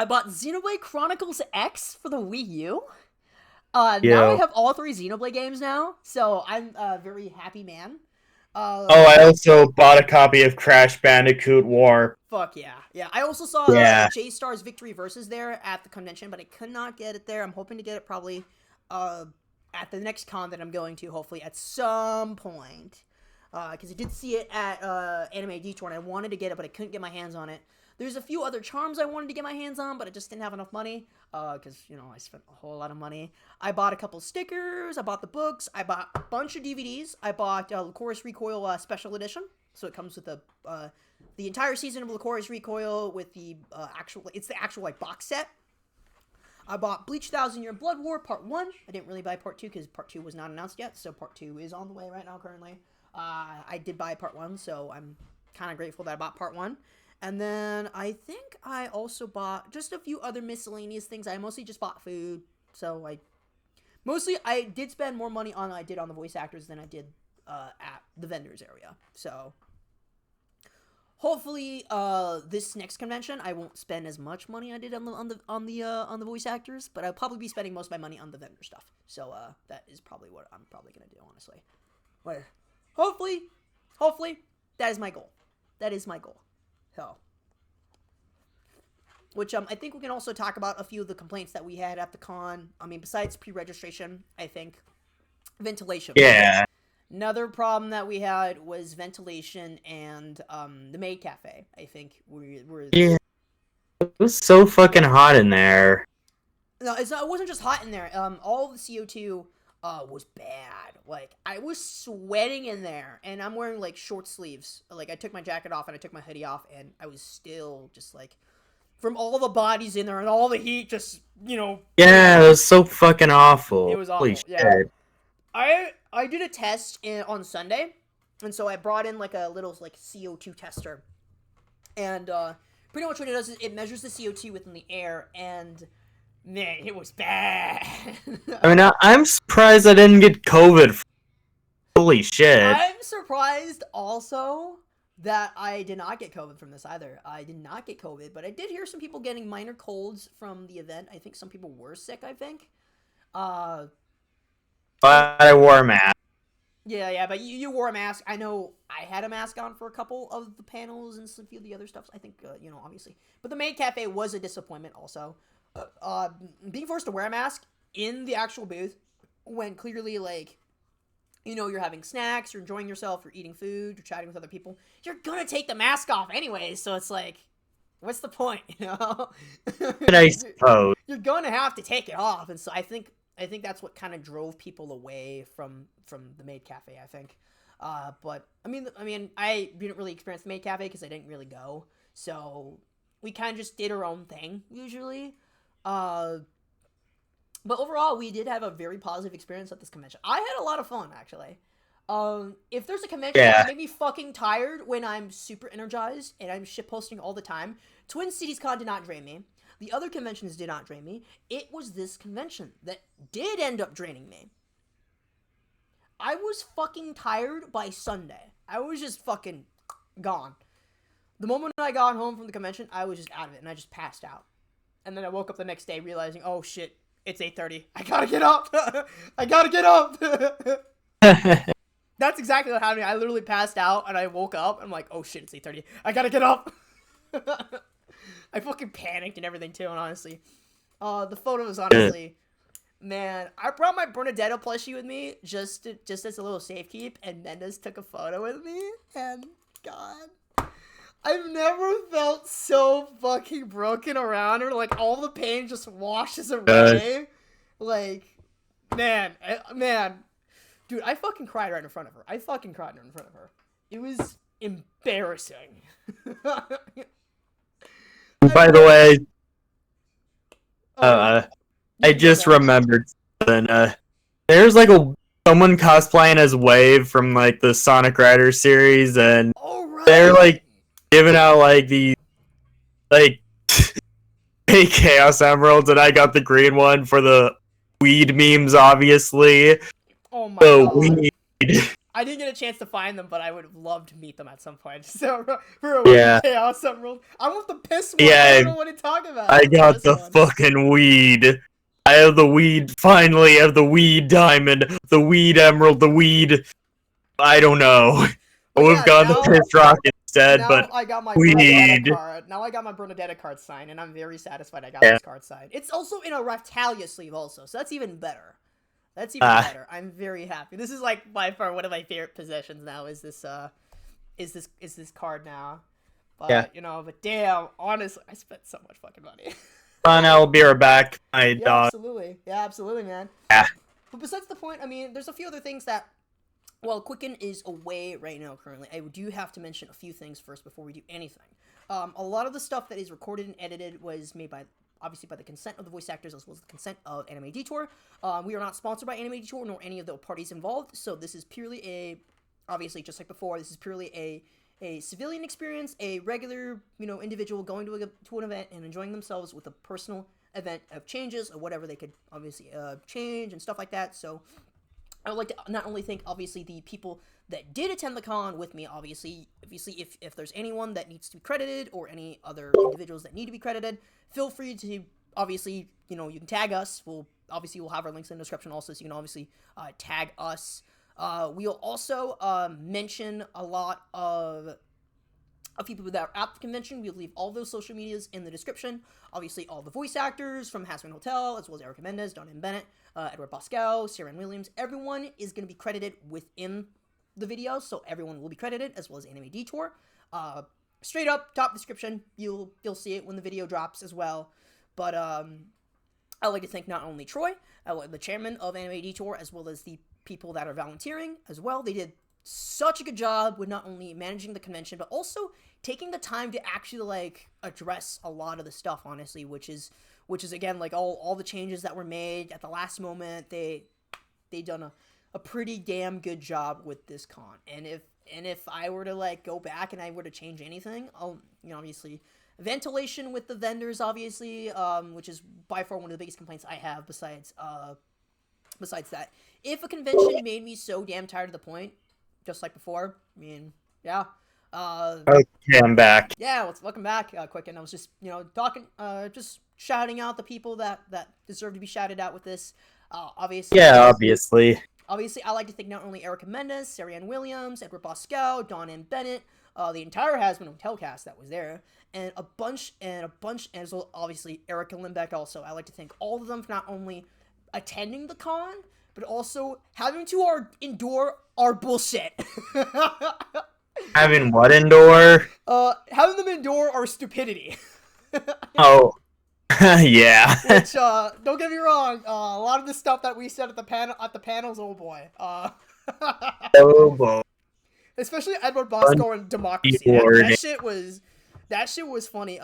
bought Xenoblade Chronicles X for the Wii U. Now I have all 3 Xenoblade games now, so I'm a very happy man. I also bought a copy of Crash Bandicoot War. Fuck yeah. Yeah, I also saw J-Star's Victory Versus there at the convention, but I could not get it there. I'm hoping to get it probably at the next con that I'm going to, hopefully, at some point. Because I did see it at Anime Detour, and I wanted to get it, but I couldn't get my hands on it. There's a few other charms I wanted to get my hands on, but I just didn't have enough money, because, you know, I spent a whole lot of money. I bought a couple stickers, I bought the books, I bought a bunch of DVDs, I bought Lycoris Recoil Special Edition, so it comes with the entire season of Lycoris Recoil with the it's the actual, like, box set. I bought Bleach 1000 Year Blood War Part 1. I didn't really buy Part 2 because Part 2 was not announced yet, so Part 2 is on the way right now currently. I did buy Part 1, so I'm kind of grateful that I bought Part 1. And then I think I also bought just a few other miscellaneous things. I mostly just bought food, so I did spend more money on I did on the voice actors than I did at the vendors area. So hopefully, this next convention I won't spend as much money I did on the voice actors, but I'll probably be spending most of my money on the vendor stuff. So that is probably what I'm probably gonna do, honestly. But hopefully, that is my goal. That is my goal. So, which I think we can also talk about a few of the complaints that we had at the con. I mean, besides pre-registration, I think ventilation. Yeah. Another problem that we had was ventilation and the maid cafe. I think Yeah. It was so fucking hot in there. No, it wasn't just hot in there. All of the CO2 was bad. Like, I was sweating in there, and I'm wearing, like, short sleeves. Like, I took my jacket off, and I took my hoodie off, and I was still just, like, from all the bodies in there and all the heat just, you know. Yeah, it was so fucking awful. It was awful. Holy shit. Yeah. I did a test on Sunday, and so I brought in, like, a little, like, CO2 tester. And pretty much what it does is it measures the CO2 within the air, and man, it was bad. I mean, I'm surprised I didn't get COVID. Holy shit. I'm surprised also that I did not get COVID from this either. I did not get COVID, but I did hear some people getting minor colds from the event. I think some people were sick, I think. But I wore a mask. Yeah, but you wore a mask. I know I had a mask on for a couple of the panels and some few of the other stuff. I think, you know, obviously. But the maid cafe was a disappointment also. Being forced to wear a mask in the actual booth when clearly, like, you know, you're having snacks, you're enjoying yourself, you're eating food, you're chatting with other people, you're gonna take the mask off anyways, so it's like, what's the point, you know? I suppose. You're gonna have to take it off, and so I think that's what kind of drove people away from the maid cafe, I think. But, I mean, I didn't really experience the maid cafe because I didn't really go, so we kind of just did our own thing, usually. But overall, we did have a very positive experience at this convention. I had a lot of fun, actually. If there's a convention that made me fucking tired when I'm super energized and I'm shitposting all the time, Twin Cities Con did not drain me. The other conventions did not drain me. It was this convention that did end up draining me. I was fucking tired by Sunday. I was just fucking gone. The moment I got home from the convention, I was just out of it, and I just passed out. And then I woke up the next day realizing, oh shit, it's 8:30. I gotta get up! I gotta get up! That's exactly what happened. I literally passed out, and I woke up, and I'm like, oh shit, it's 8:30. I gotta get up! I fucking panicked and everything, too, and honestly. The photos, honestly. Man, I brought my Bernadetta plushie with me just as a little safekeep, and Mendes took a photo with me, and God, I've never felt so fucking broken around her. Like, all the pain just washes away. Like, Man, dude, I fucking cried right in front of her. It was embarrassing. By the way, Oh yeah, I go just ahead. remembered something. There's like someone cosplaying as Wave from like the Sonic Rider series, and All they're right. like giving out like the like fake Chaos Emeralds, and I got the green one for the weed memes, obviously. Oh my The god. weed. I didn't get a chance to find them, but I would have loved to meet them at some point. So for a weed Yeah, chaos emerald, I want the piss one. I yeah. don't know what to talk about. I I want the got piss the one. fucking weed. I have the weed. Finally, I have the weed diamond, the weed emerald, the weed. I don't know. I But would have yeah, gone the piss rock instead, now but I got my Bernadetta weed. card. Now I got my Bernadetta card signed, and I'm very satisfied I got Yeah. this card signed. It's also in a Raftalia sleeve, also, so that's even better. That's even Ah, better. I'm very happy. This is like by far one of my favorite possessions now. Is this card now? yeah. But damn, honestly, I spent so much fucking money. Fine, I'll be right back. My Yeah, dog. absolutely. Yeah, absolutely, man. Yeah. But besides the point, I mean, there's a few other things that, well, Quicken is away right now currently. I do have to mention a few things first before we do anything. A lot of the stuff that is recorded and edited was made by, obviously, by the consent of the voice actors as well as the consent of Anime Detour. We are not sponsored by Anime Detour nor any of the parties involved, so this is purely obviously, just like before, this is purely a civilian experience, a regular, individual going to an event and enjoying themselves with a personal event of changes or whatever they could obviously change and stuff like that. So I would like to not only thank obviously the people that did attend the con with me, obviously if there's anyone that needs to be credited or any other individuals that need to be credited, feel free to obviously, you can tag us. We'll have our links in the description also, so you can obviously tag us. We'll also mention a lot of people that are at the convention. We'll leave all those social medias in the description. Obviously, all the voice actors from Hasman Hotel, as well as Erica Mendez, Don M. Bennett, Edward Pascal, Sarah Williams. Everyone is going to be credited within the video, so everyone will be credited, as well as Anime Detour. Straight up, top description. You'll see it when the video drops as well. But I'd like to thank not only Troy, the chairman of Anime Detour, as well as the people that are volunteering as well. They did such a good job with not only managing the convention, but also taking the time to actually address a lot of the stuff, honestly, which is again all the changes that were made at the last moment. They done a pretty damn good job with this con. And if I were to go back and I were to change anything, I'll obviously ventilation with the vendors, obviously, which is by far one of the biggest complaints I have. Besides that, if a convention made me so damn tired to the point, just like before, I mean, yeah. Okay, I'm back. Yeah, welcome back, Quicken. I was just, talking, just shouting out the people that deserve to be shouted out with this. Obviously. Yeah, obviously. Obviously, I like to thank not only Erica Mendez, Sarah Williams, Edward Pascal, Don M. Bennett, the entire Hasman Hotel cast that was there, and a bunch, and as well, obviously, Erica Limbeck also. I like to thank all of them for not only attending the con, but also having to endure our bullshit. Having what indoor? Having them endure our stupidity. Oh, yeah. Which, don't get me wrong, a lot of the stuff that we said at the panels, oh boy. Oh boy. Especially Edward Bosco and Democracy. That shit was funny.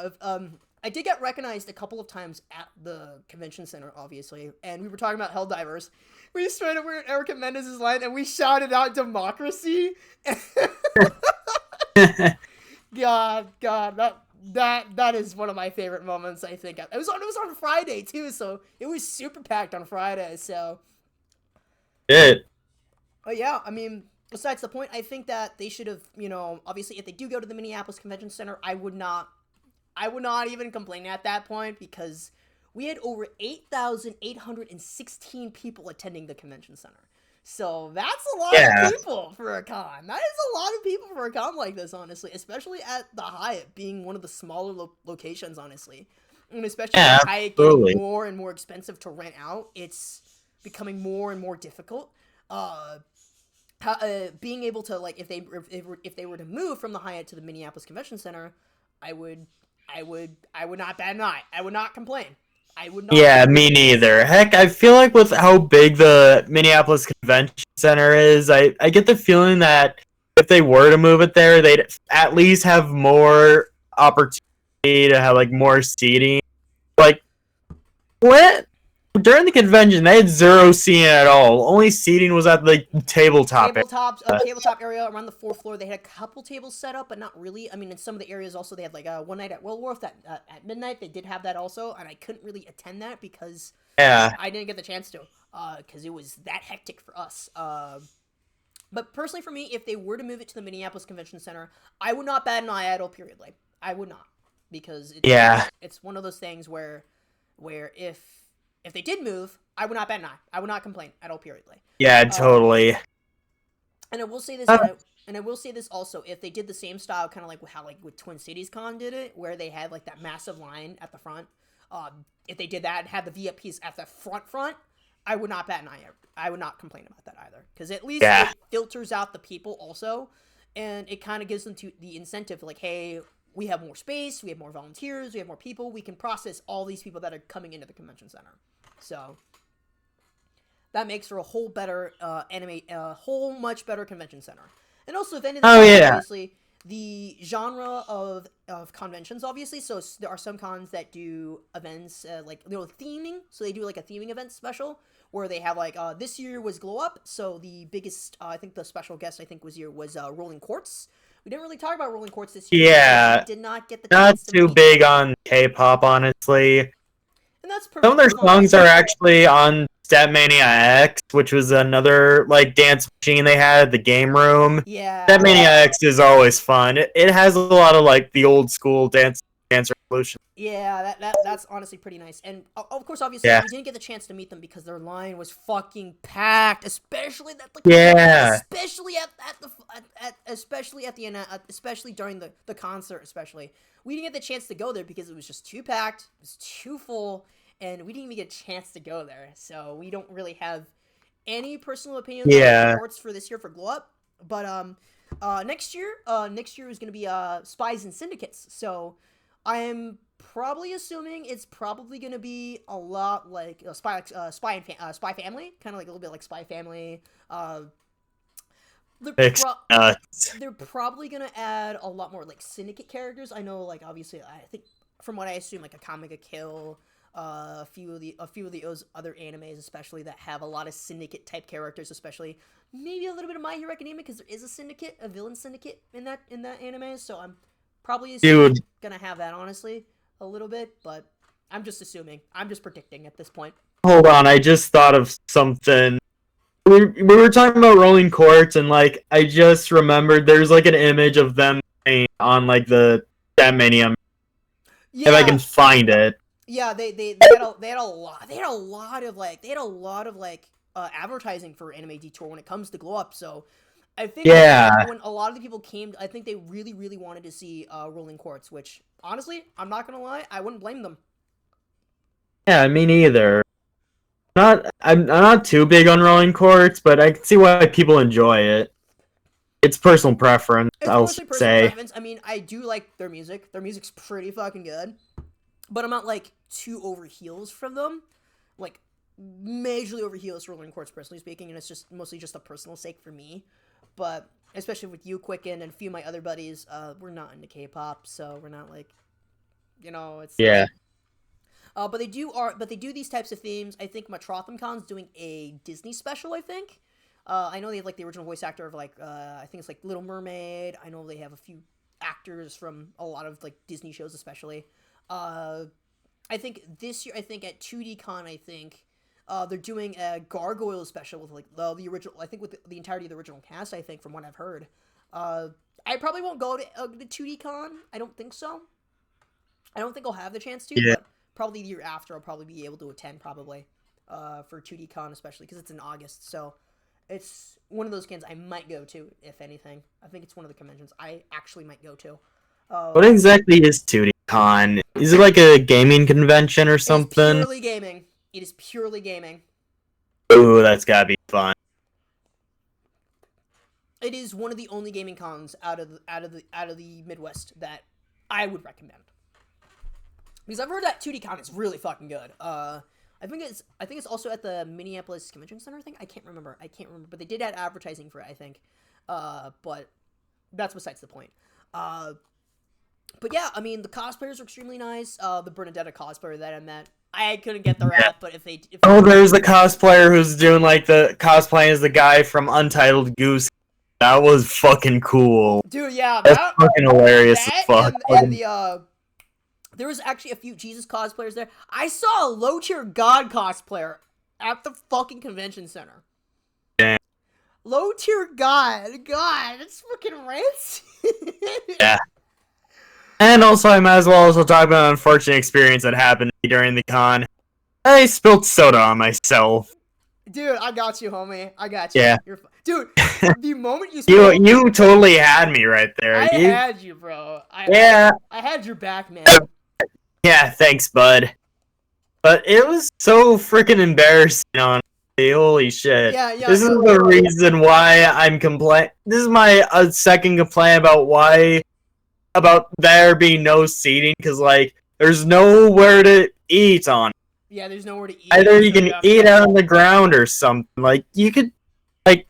I did get recognized a couple of times at the convention center, obviously, and we were talking about Helldivers. We straight up were in Erica Mendez's line, and we shouted out Democracy. God, that is one of my favorite moments. I think it was on Friday too, so it was super packed on Friday. So, Shit. but yeah, I mean, besides the point, I think that they should have, obviously, if they do go to the Minneapolis Convention Center, I would not even complain at that point, because we had over 8,816 people attending the convention center. So that's a lot of people for a con. That is a lot of people for a con like this, honestly, especially at the Hyatt being one of the smaller locations, honestly. And especially with the Hyatt getting more and more expensive to rent out, it's becoming more and more difficult. Being able to, if they were to move from the Hyatt to the Minneapolis Convention Center, I would not bat an eye. I would not complain. I would not. Yeah, me neither. Heck, I feel like with how big the Minneapolis Convention Center is, I get the feeling that if they were to move it there, they'd at least have more opportunity to have like more seating. Like what during the convention, they had zero seating at all. Only seating was at the tabletop area. Tabletop area around the fourth floor. They had a couple tables set up, but not really. I mean, in some of the areas also they had like one night at World Wharf that at midnight they did have that also, and I couldn't really attend that because Yeah, I didn't get the chance to because it was that hectic for us. But personally, for me, if they were to move it to the Minneapolis Convention Center, I would not bat an eye at all. Periodly, I would not, because yeah, it's one of those things where if they did move, I would not bat an eye. I would not complain at all. Periodly. yeah, totally. And I will say this, Uh, and I will say this also: if they did the same style, kind of like how like with Twin Cities Con did it, where they had like that massive line at the front, if they did that and had the VIPs at the front, I would not bat an eye. I would not complain about that either, because at least yeah, it filters out the people also, and it kind of gives them to the incentive, like, hey, we have more space, we have more volunteers, we have more people, we can process all these people that are coming into the convention center. So that makes for a whole better whole much better convention center. And also, if anything, oh yeah, obviously the genre of conventions, obviously. So there are some cons that do events like theming. So they do like a theming event special where they have like this year was Glow Up. So the biggest I think the special guest I think was Rolling Quartz. We didn't really talk about Rolling Quartz this year. yeah. We did not get the Not chance to too meet big them. on K-pop, honestly. And that's Some of their perfectly fine. songs are actually on Statmania X, which was another like dance machine they had at the game room. Yeah. Statmania X is always fun. It has a lot of like the old school dance revolution. Yeah, that's honestly pretty nice. And of course, obviously, Yeah, we didn't get the chance to meet them because their line was fucking packed, especially at the yeah, especially at the especially at the end, especially during the concert. Especially, we didn't get the chance to go there because it was just too packed, it was too full, and we didn't even get a chance to go there. So we don't really have any personal opinions on the yeah. reports for this year for Glow Up. But next year is gonna be Spies and Syndicates. So I'm probably assuming it's probably gonna be a lot like Spy Family, kind of like a little bit like Spy Family. They're It's pro- nuts. they're probably gonna add a lot more like syndicate characters. I know, like obviously, I think from what I assume, like a Comic Kill, a few of the other animes, especially that have a lot of syndicate type characters, especially maybe a little bit of My Hero Academia because there is a syndicate, a villain syndicate in that anime. So I'm probably assuming Dude, gonna have that honestly a little bit, but I'm just assuming. I'm just predicting at this point. hold on, I just thought of something. We were talking about rolling courts, and like I just remembered there's like an image of them on like the Statmania if I can Yeah, find it. yeah. They had a lot. They had a lot of like advertising for Anime Detour when it comes to Glow Up. So I think Yeah, when a lot of the people came, I think they really wanted to see Rolling Quartz. Which honestly, I'm not gonna lie, I wouldn't blame them. yeah, me neither. I'm not too big on rolling courts, but I can see why people enjoy it. It's personal preference, It's I'll mostly personal say. preference. I mean, I do like their music. Their music's pretty fucking good. But I'm not like too over heels from them. Like majorly over heels for Rolling Quartz, personally speaking, and it's just mostly just a personal sake for me. But especially with you, Quicken, and a few of my other buddies, we're not into K-pop, so we're not like, it's not. Yeah. But they do these types of themes. I think Metrotham Con's doing a Disney special. I think. I know they have like the original voice actor of like I think it's like Little Mermaid. I know they have a few actors from a lot of like Disney shows, especially. Uh, I think this year, I think at 2D Con, I think they're doing a Gargoyle special with like the original. I think with the entirety of the original cast. I think from what I've heard. Uh, I probably won't go to the 2D Con. I don't think so. I don't think I'll have the chance to, Yeah. but probably the year after I'll probably be able to attend probably for 2D Con, especially because it's in August. So it's one of those cons I might go to, if anything. I think it's one of the conventions I actually might go to. What exactly is 2D Con? Is it like a gaming convention or It is something? purely gaming. It is purely gaming. Ooh, that's gotta be fun. It is one of the only gaming cons out of the Midwest that I would recommend. Because I've heard that 2D Con is really fucking good. I think it's also at the Minneapolis Convention Center. I can't remember, but they did add advertising for it. I think, but that's besides the point. But yeah, I mean the cosplayers are extremely nice. The Bernadetta cosplayer that I met, I couldn't get their app, but Oh, there's the cosplayer who's doing like the cosplaying as the guy from Untitled Goose. That was fucking cool. dude, yeah, That's fucking hilarious as fuck. and the there was actually a few Jesus cosplayers there. I saw a low tier God cosplayer at the fucking convention center. Damn. Low tier God, that's fucking rancid. Yeah. And also, I might as well also talk about an unfortunate experience that happened to me during the con. I spilled soda on myself. Dude, I got you, homie. I got you. Yeah. Dude, the moment you spilled... You totally had me right there. I had you, bro. I had your back, man. Yeah, thanks, bud. But it was so freaking embarrassing, honestly. Holy shit. Yeah. This is the reason why I'm complaining. This is my second complaint about there being no seating, because, like, there's nowhere to eat on. Yeah, there's nowhere to eat. Either you can eat out on the ground or something. Like, you could, like,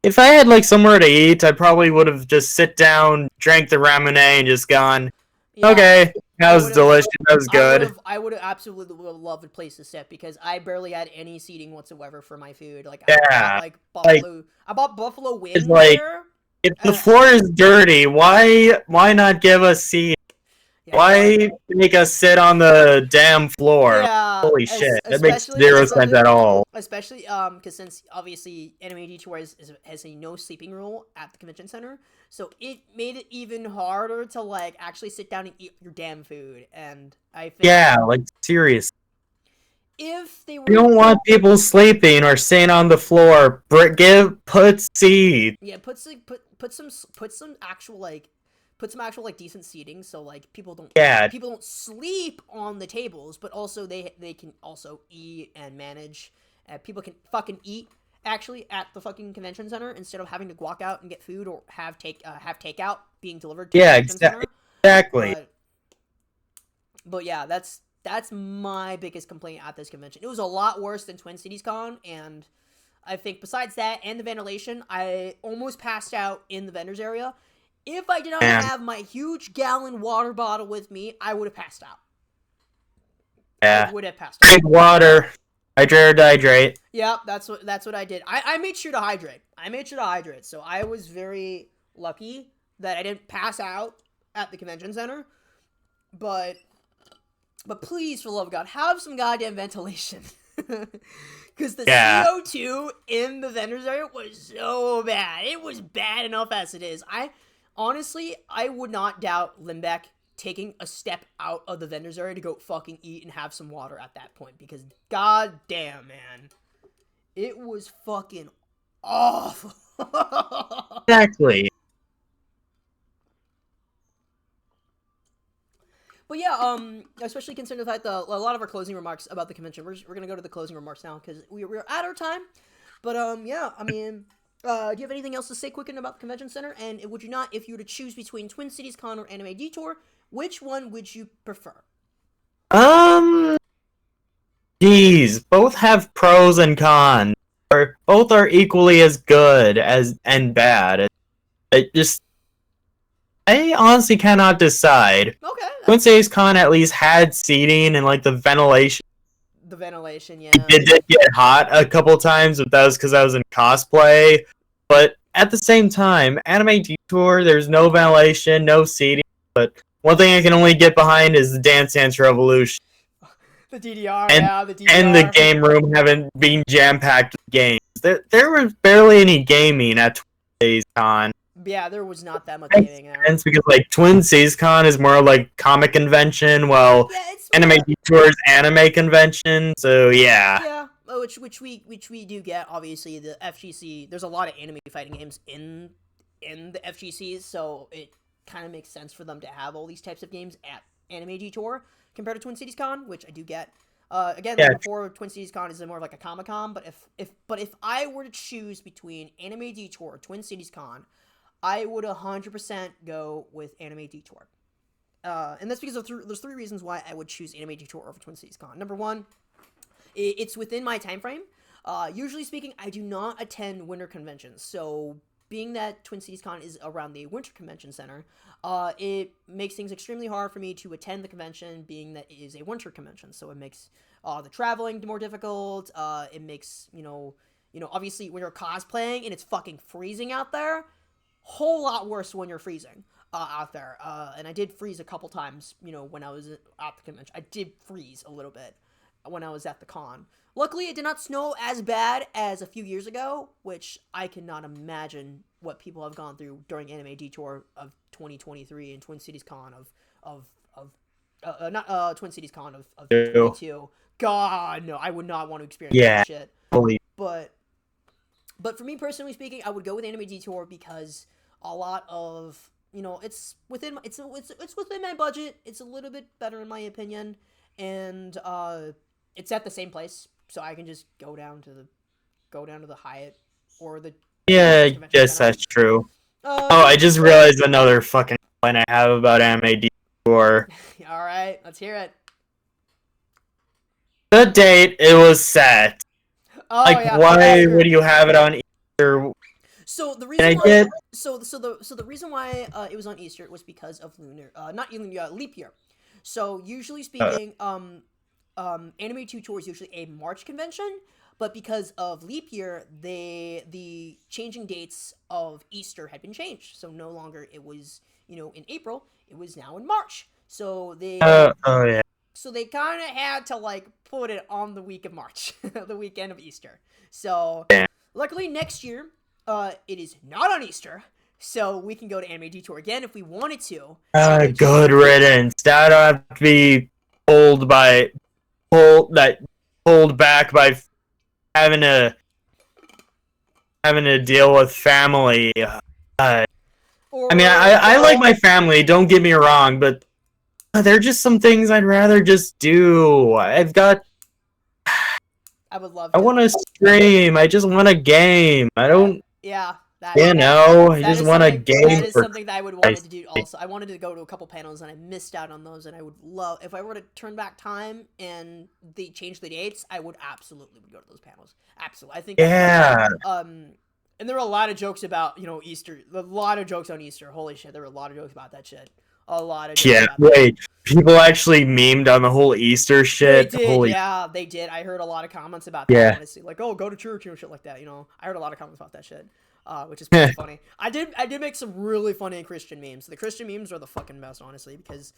if I had, like, somewhere to eat, I probably would have just sit down, drank the ramen, and just gone, yeah, okay, that was delicious, that was good. I would have absolutely loved a place to sit, because I barely had any seating whatsoever for my food. Like, yeah, I bought buffalo wings like, there. If the floor is dirty, why not give us seat? Yeah, why make us sit on the damn floor? Yeah, holy shit, that makes zero sense at all. Especially because since obviously Anime Detour has a no sleeping rule at the convention center, so it made it even harder to like actually sit down and eat your damn food. And I think like seriously, if they were, you don't want people sleeping or sitting on the floor. Put seats. Yeah, put some actual like decent seating, so like people don't sleep on the tables, but also they can also eat and manage. People can fucking eat actually at the fucking convention center instead of having to walk out and get food or have takeout being delivered to the convention center. Exactly. But yeah, that's my biggest complaint at this convention. It was a lot worse than Twin Cities Con, and I think besides that and the ventilation, I almost passed out in the vendors area. If I did not have my huge gallon water bottle with me, I would have passed out. Yeah. I would have passed out. Drink water. Hydrate or dehydrate. Yeah, that's what I did. I made sure to hydrate. So I was very lucky that I didn't pass out at the convention center. But please, for the love of God, have some goddamn ventilation. Because the CO2 in the vendors area was so bad. It was bad enough as it is. Honestly, I would not doubt Limbeck taking a step out of the vendors area to go fucking eat and have some water at that point. Because god damn, man. It was fucking awful. Exactly. But yeah, especially considering the fact that a lot of our closing remarks about the convention, we're going to go to the closing remarks now because we're at our time. But yeah, I mean... do you have anything else to say, Quicken, about the convention center? And would you not, if you were to choose between Twin Cities Con or Anime Detour, which one would you prefer? Geez, both have pros and cons. Or both are equally as good and bad. I honestly cannot decide. Okay. Twin Cities Con at least had seating and like the ventilation. The ventilation, yeah. It did get hot a couple times, but that was because I was in cosplay. But at the same time, Anime Detour, there's no ventilation, no seating. But one thing I can only get behind is the Dance Dance Revolution. The DDR, the DDR. And the game room having been jam-packed with games. There was barely any gaming at Twin Cities Con. Yeah, there was not that much gaming. Because like Twin Cities Con is more like comic convention, while Anime Detour's anime convention. So yeah. Yeah, which we do get. Obviously, the FGC. There's a lot of anime fighting games in the FGCs, so it kind of makes sense for them to have all these types of games at Anime Detour compared to Twin Cities Con, which I do get. Again, like before, Twin Cities Con is more of like a Comic Con, but if I were to choose between Anime Detour or Twin Cities Con, I would 100% go with Anime Detour. And that's because there's three reasons why I would choose Anime Detour over Twin Cities Con. Number one, it's within my time frame. Usually speaking, I do not attend winter conventions, so being that Twin Cities Con is around the Winter Convention Center, it makes things extremely hard for me to attend the convention, being that it is a winter convention. So it makes the traveling more difficult. It makes obviously when you're cosplaying and it's fucking freezing out there, whole lot worse when you're freezing out there. And I did freeze a couple times, when I was at the convention. I did freeze a little bit when I was at the con. Luckily, it did not snow as bad as a few years ago, which I cannot imagine what people have gone through during Anime Detour of 2023 and Twin Cities Con not Twin Cities Con of 22. God, no, I would not want to experience that shit. Holy. But for me personally speaking, I would go with Anime Detour because a lot of it's within my budget. It's a little bit better in my opinion, and it's at the same place, so I can just go down to the Hyatt or the yes, that's true. I just realized another fucking point I have about Anime Detour. All right, let's hear it. The date it was set. Oh, why would you have it on Easter? So the reason why, the reason why it was on Easter was because of leap year. So usually speaking, Anime Detour is usually a March convention, but because of leap year, the changing dates of Easter had been changed. So no longer it was in April, it was now in March. So they So they kind of had to put it on the week of March, the weekend of Easter. So luckily next year, it is not on Easter, so we can go to Anime Detour again if we wanted to. Good riddance. That don't have to be pulled back by having to deal with family. I like my family. Don't get me wrong, but there are just some things I'd rather just do. I would love to. I want to stream. I just want a game. I don't. Yeah. I just want a game. That is something that I would want to do also. I wanted to go to a couple panels and I missed out on those, and I would love, if I were to turn back time and they changed the dates, I would absolutely go to those panels. Absolutely. I think and there were a lot of jokes about, Easter. A lot of jokes on Easter. Holy shit, there were a lot of jokes about that shit. A lot of jokes about that. People actually memed on the whole Easter shit. They did, they did. I heard a lot of comments about that, honestly. Oh, go to church, shit like that, I heard a lot of comments about that shit. Which is pretty funny. I did make some really funny Christian memes. The Christian memes are the fucking best, honestly, because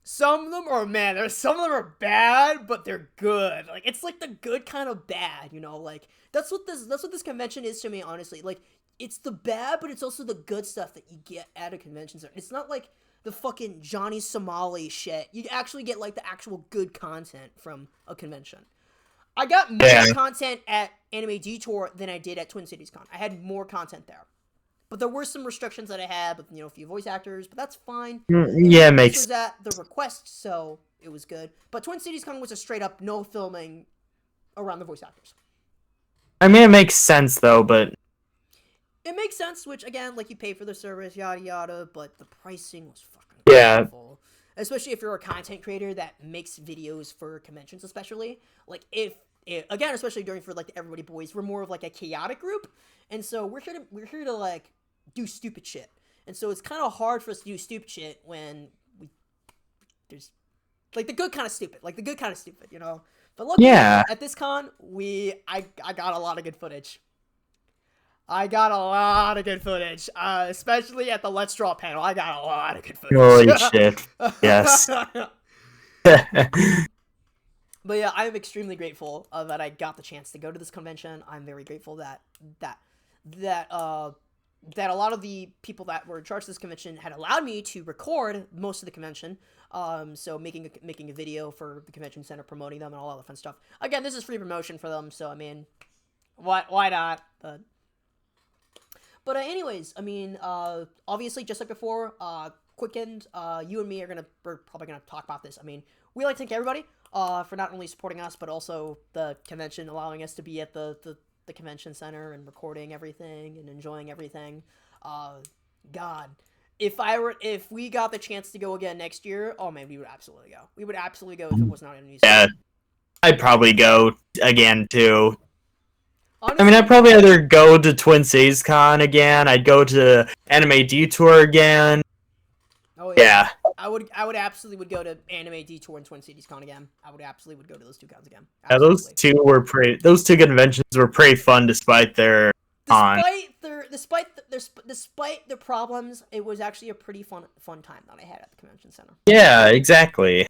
some of them are some of them are bad, but they're good. It's the good kind of bad, that's what this convention is to me, honestly. It's the bad, but it's also the good stuff that you get at a convention center. It's not like the fucking Johnny Somali shit. You actually get the actual good content from a convention. I got more content at Anime Detour than I did at Twin Cities Con. I had more content there. But there were some restrictions that I had with, a few voice actors, but that's fine. Yeah, it makes sense. This was at the request, so it was good. But Twin Cities Con was a straight up no filming around the voice actors. I mean, it makes sense, though, but... It makes sense, which, again, you pay for the service, yada yada, but the pricing was fucking awful. Especially if you're a content creator that makes videos for conventions, especially. Again, especially during for the Everybody Boys, we're more of a chaotic group, and so we're here to do stupid shit, and so it's kind of hard for us to do stupid shit when there's the good kind of stupid, But luckily, at this con, I got a lot of good footage. Especially at the Let's Draw panel. I got a lot of good footage. Holy shit! Yes. But yeah, I am extremely grateful that I got the chance to go to this convention. I'm very grateful that a lot of the people that were in charge of this convention had allowed me to record most of the convention. So making a video for the convention center, promoting them, and all that fun stuff. Again, this is free promotion for them, so I mean, why not? But anyways, I mean, obviously, just like before, Quickend, you and me we're probably gonna talk about this. I mean, we like to thank everybody for not only supporting us, but also the convention, allowing us to be at the convention center and recording everything and enjoying everything. God, if we got the chance to go again next year, oh man, we would absolutely go. We would absolutely go if it was not in New Yeah, Zealand. I'd probably go again too. Honestly, I mean, I'd probably either go to Twin Cities Con again. I'd go to Anime Detour again. oh Yeah. I would absolutely would go to Anime Detour and Twin Cities Con again. I would absolutely would go to those two cons again. Yeah, Absolutely. those two conventions were pretty fun despite their con. Despite the problems, it was actually a pretty fun time that I had at the convention center. Yeah, exactly.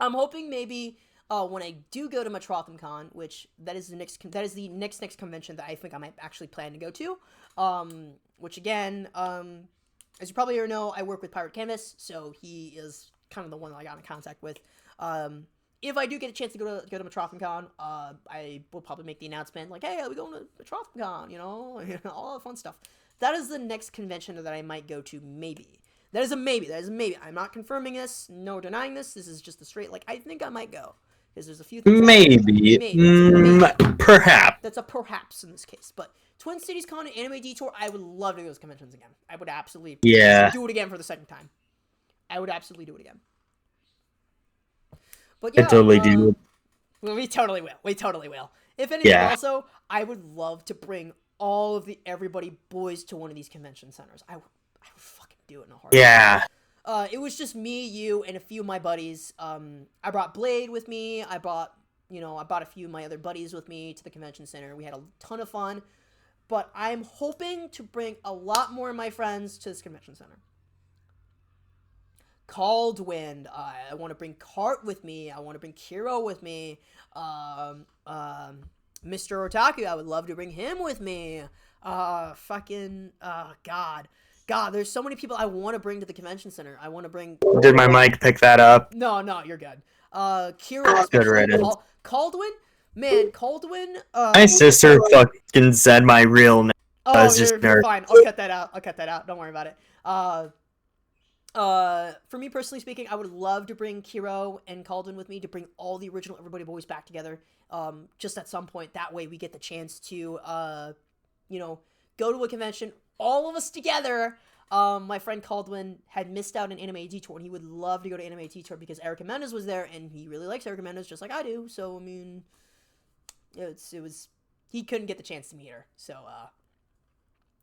I'm hoping maybe when I do go to Metrotham Con, which that is the next convention that I think I might actually plan to go to. Which again, as you probably already know, I work with Pirate Canvas, so he is kind of the one that I got in contact with. If I do get a chance to go to Metrotham Con, I will probably make the announcement like, "Hey, are we going to Metrotham Con?" You know, all the fun stuff. That is the next convention that I might go to, maybe. That is a maybe. That is a maybe. I'm not confirming this, no denying this. This is just a straight, like, I think I might go. Because there's a few things. Maybe. Perhaps. That's a perhaps in this case. But Twin Cities Con and Anime Detour, I would love to go to those conventions again. I would absolutely do it again for the second time. I would absolutely do it again. But yeah, I totally do. Well, we totally will. We totally will. If anything, also, I would love to bring all of the Everybody Boys to one of these convention centers. I would fucking do it in a heartbeat. Yeah. It was just me, you, and a few of my buddies. I brought Blade with me. I brought a few of my other buddies with me to the convention center. We had a ton of fun. But I'm hoping to bring a lot more of my friends to this convention center. Caldwind. I want to bring Cart with me. I want to bring Kiro with me. Mr. Otaku, I would love to bring him with me. God, there's so many people I want to bring to the convention center. I want to bring... Did my mic pick that up? No, you're good. Kiro, especially. Caldwin? Man, Caldwin... my sister fucking said my real name. Oh, you're fine. I'll cut that out. Don't worry about it. For me personally speaking, I would love to bring Kiro and Caldwin with me to bring all the original Everybody Boys back together. Just at some point. That way we get the chance to, go to a convention, all of us together. My friend Caldwin had missed out on Anime Detour, and he would love to go to Anime Detour because Erica Mendes was there, and he really likes Erica Mendes just like I do. So, I mean, he couldn't get the chance to meet her. So,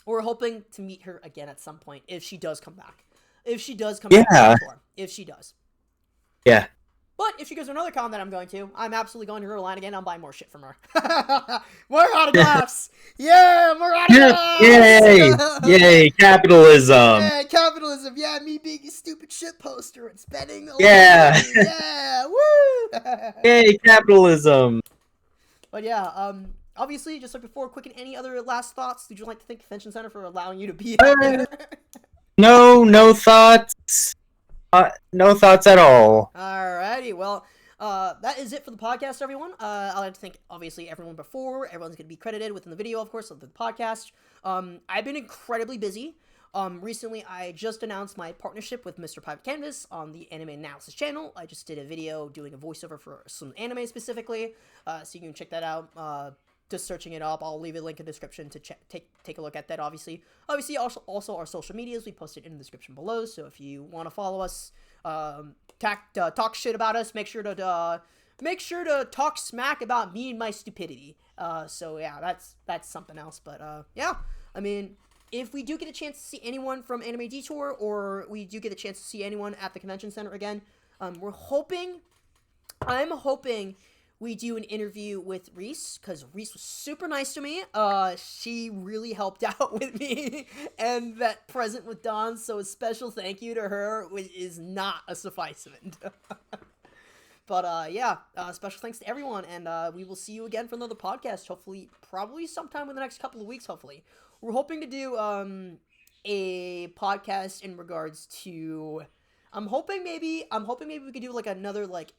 we're hoping to meet her again at some point if she does come back. If she does come back to Detour. If she does. Yeah. But if she goes to another con that I'm going to, I'm absolutely going to her line again. I'm buying more shit from her. More autographs! Yeah, more autographs! Yay, capitalism! Yeah, capitalism! Yeah, me being a stupid shit poster and spending all yeah! money. Yeah, woo! Yay, capitalism! But yeah, obviously, just like before, quick, and any other last thoughts? Did you like to thank Convention Center for allowing you to be there? No thoughts. No thoughts at all. Alrighty, well, that is it for the podcast, everyone. I'd like to thank, obviously, everyone before. Everyone's going to be credited within the video, of course, of the podcast. I've been incredibly busy. Recently, I just announced my partnership with Mr. Pirate Canvas on the Anime Analysis channel. I just did a video doing a voiceover for some anime specifically, so you can check that out. Just searching it up. I'll leave a link in the description to take a look at that, obviously. Also our social medias, we posted in the description below, so if you want to follow us, talk shit about us, make sure to talk smack about me and my stupidity. So yeah, that's something else, but yeah, I mean, if we do get a chance to see anyone from Anime Detour, or we do get a chance to see anyone at the convention center again, I'm hoping we do an interview with Reese, because Reese was super nice to me. She really helped out with me and that present with Dawn, so a special thank you to her, which is not a sufficement. But, yeah, special thanks to everyone, and we will see you again for another podcast, hopefully, probably sometime in the next couple of weeks, hopefully. We're hoping to do a podcast in regards to... I'm hoping maybe we could do like another like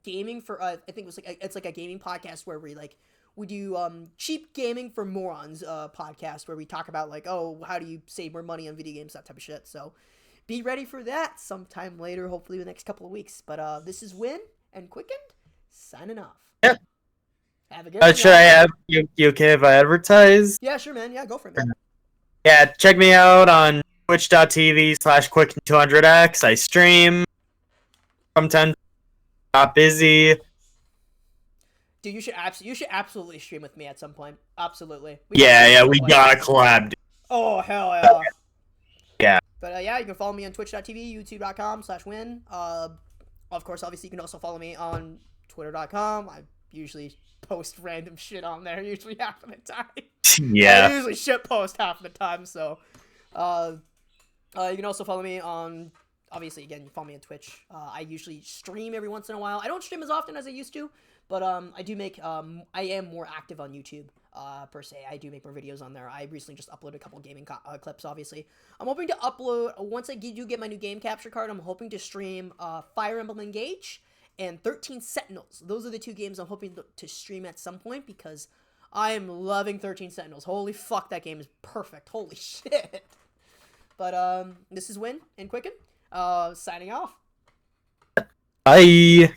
gaming for I think it's like a gaming podcast where we do cheap gaming for morons podcast where we talk about like, oh, how do you save more money on video games, that type of shit. So be ready for that sometime later, hopefully the next couple of weeks. But this is Win and Quickened signing off. Yep. Have a good one. Should I have you okay if I advertise? Yeah, sure, man. Yeah, go for it, man. Yeah, check me out on twitch.tv/quick200x. I stream from 10. Not busy. Dude, you should absolutely stream with me at some point. Absolutely. We gotta Yeah, stream at yeah, some we point. gotta collab. Dude. Oh hell yeah. Yeah. But yeah, you can follow me on twitch.tv, youtube.com/win. Of course, obviously, you can also follow me on twitter.com. I usually post random shit on there, usually half of the time. Yeah. I usually shitpost half of the time, so. You can also follow me on, obviously, again, you follow me on Twitch. I usually stream every once in a while. I don't stream as often as I used to, but I do make, I am more active on YouTube, per se. I do make more videos on there. I recently just uploaded a couple gaming clips, obviously. I'm hoping to upload, once I do get my new game capture card, I'm hoping to stream Fire Emblem Engage and 13 Sentinels. Those are the two games I'm hoping to stream at some point, because I am loving 13 Sentinels. Holy fuck, that game is perfect. Holy shit. But this is Win and Quicken, signing off. Bye.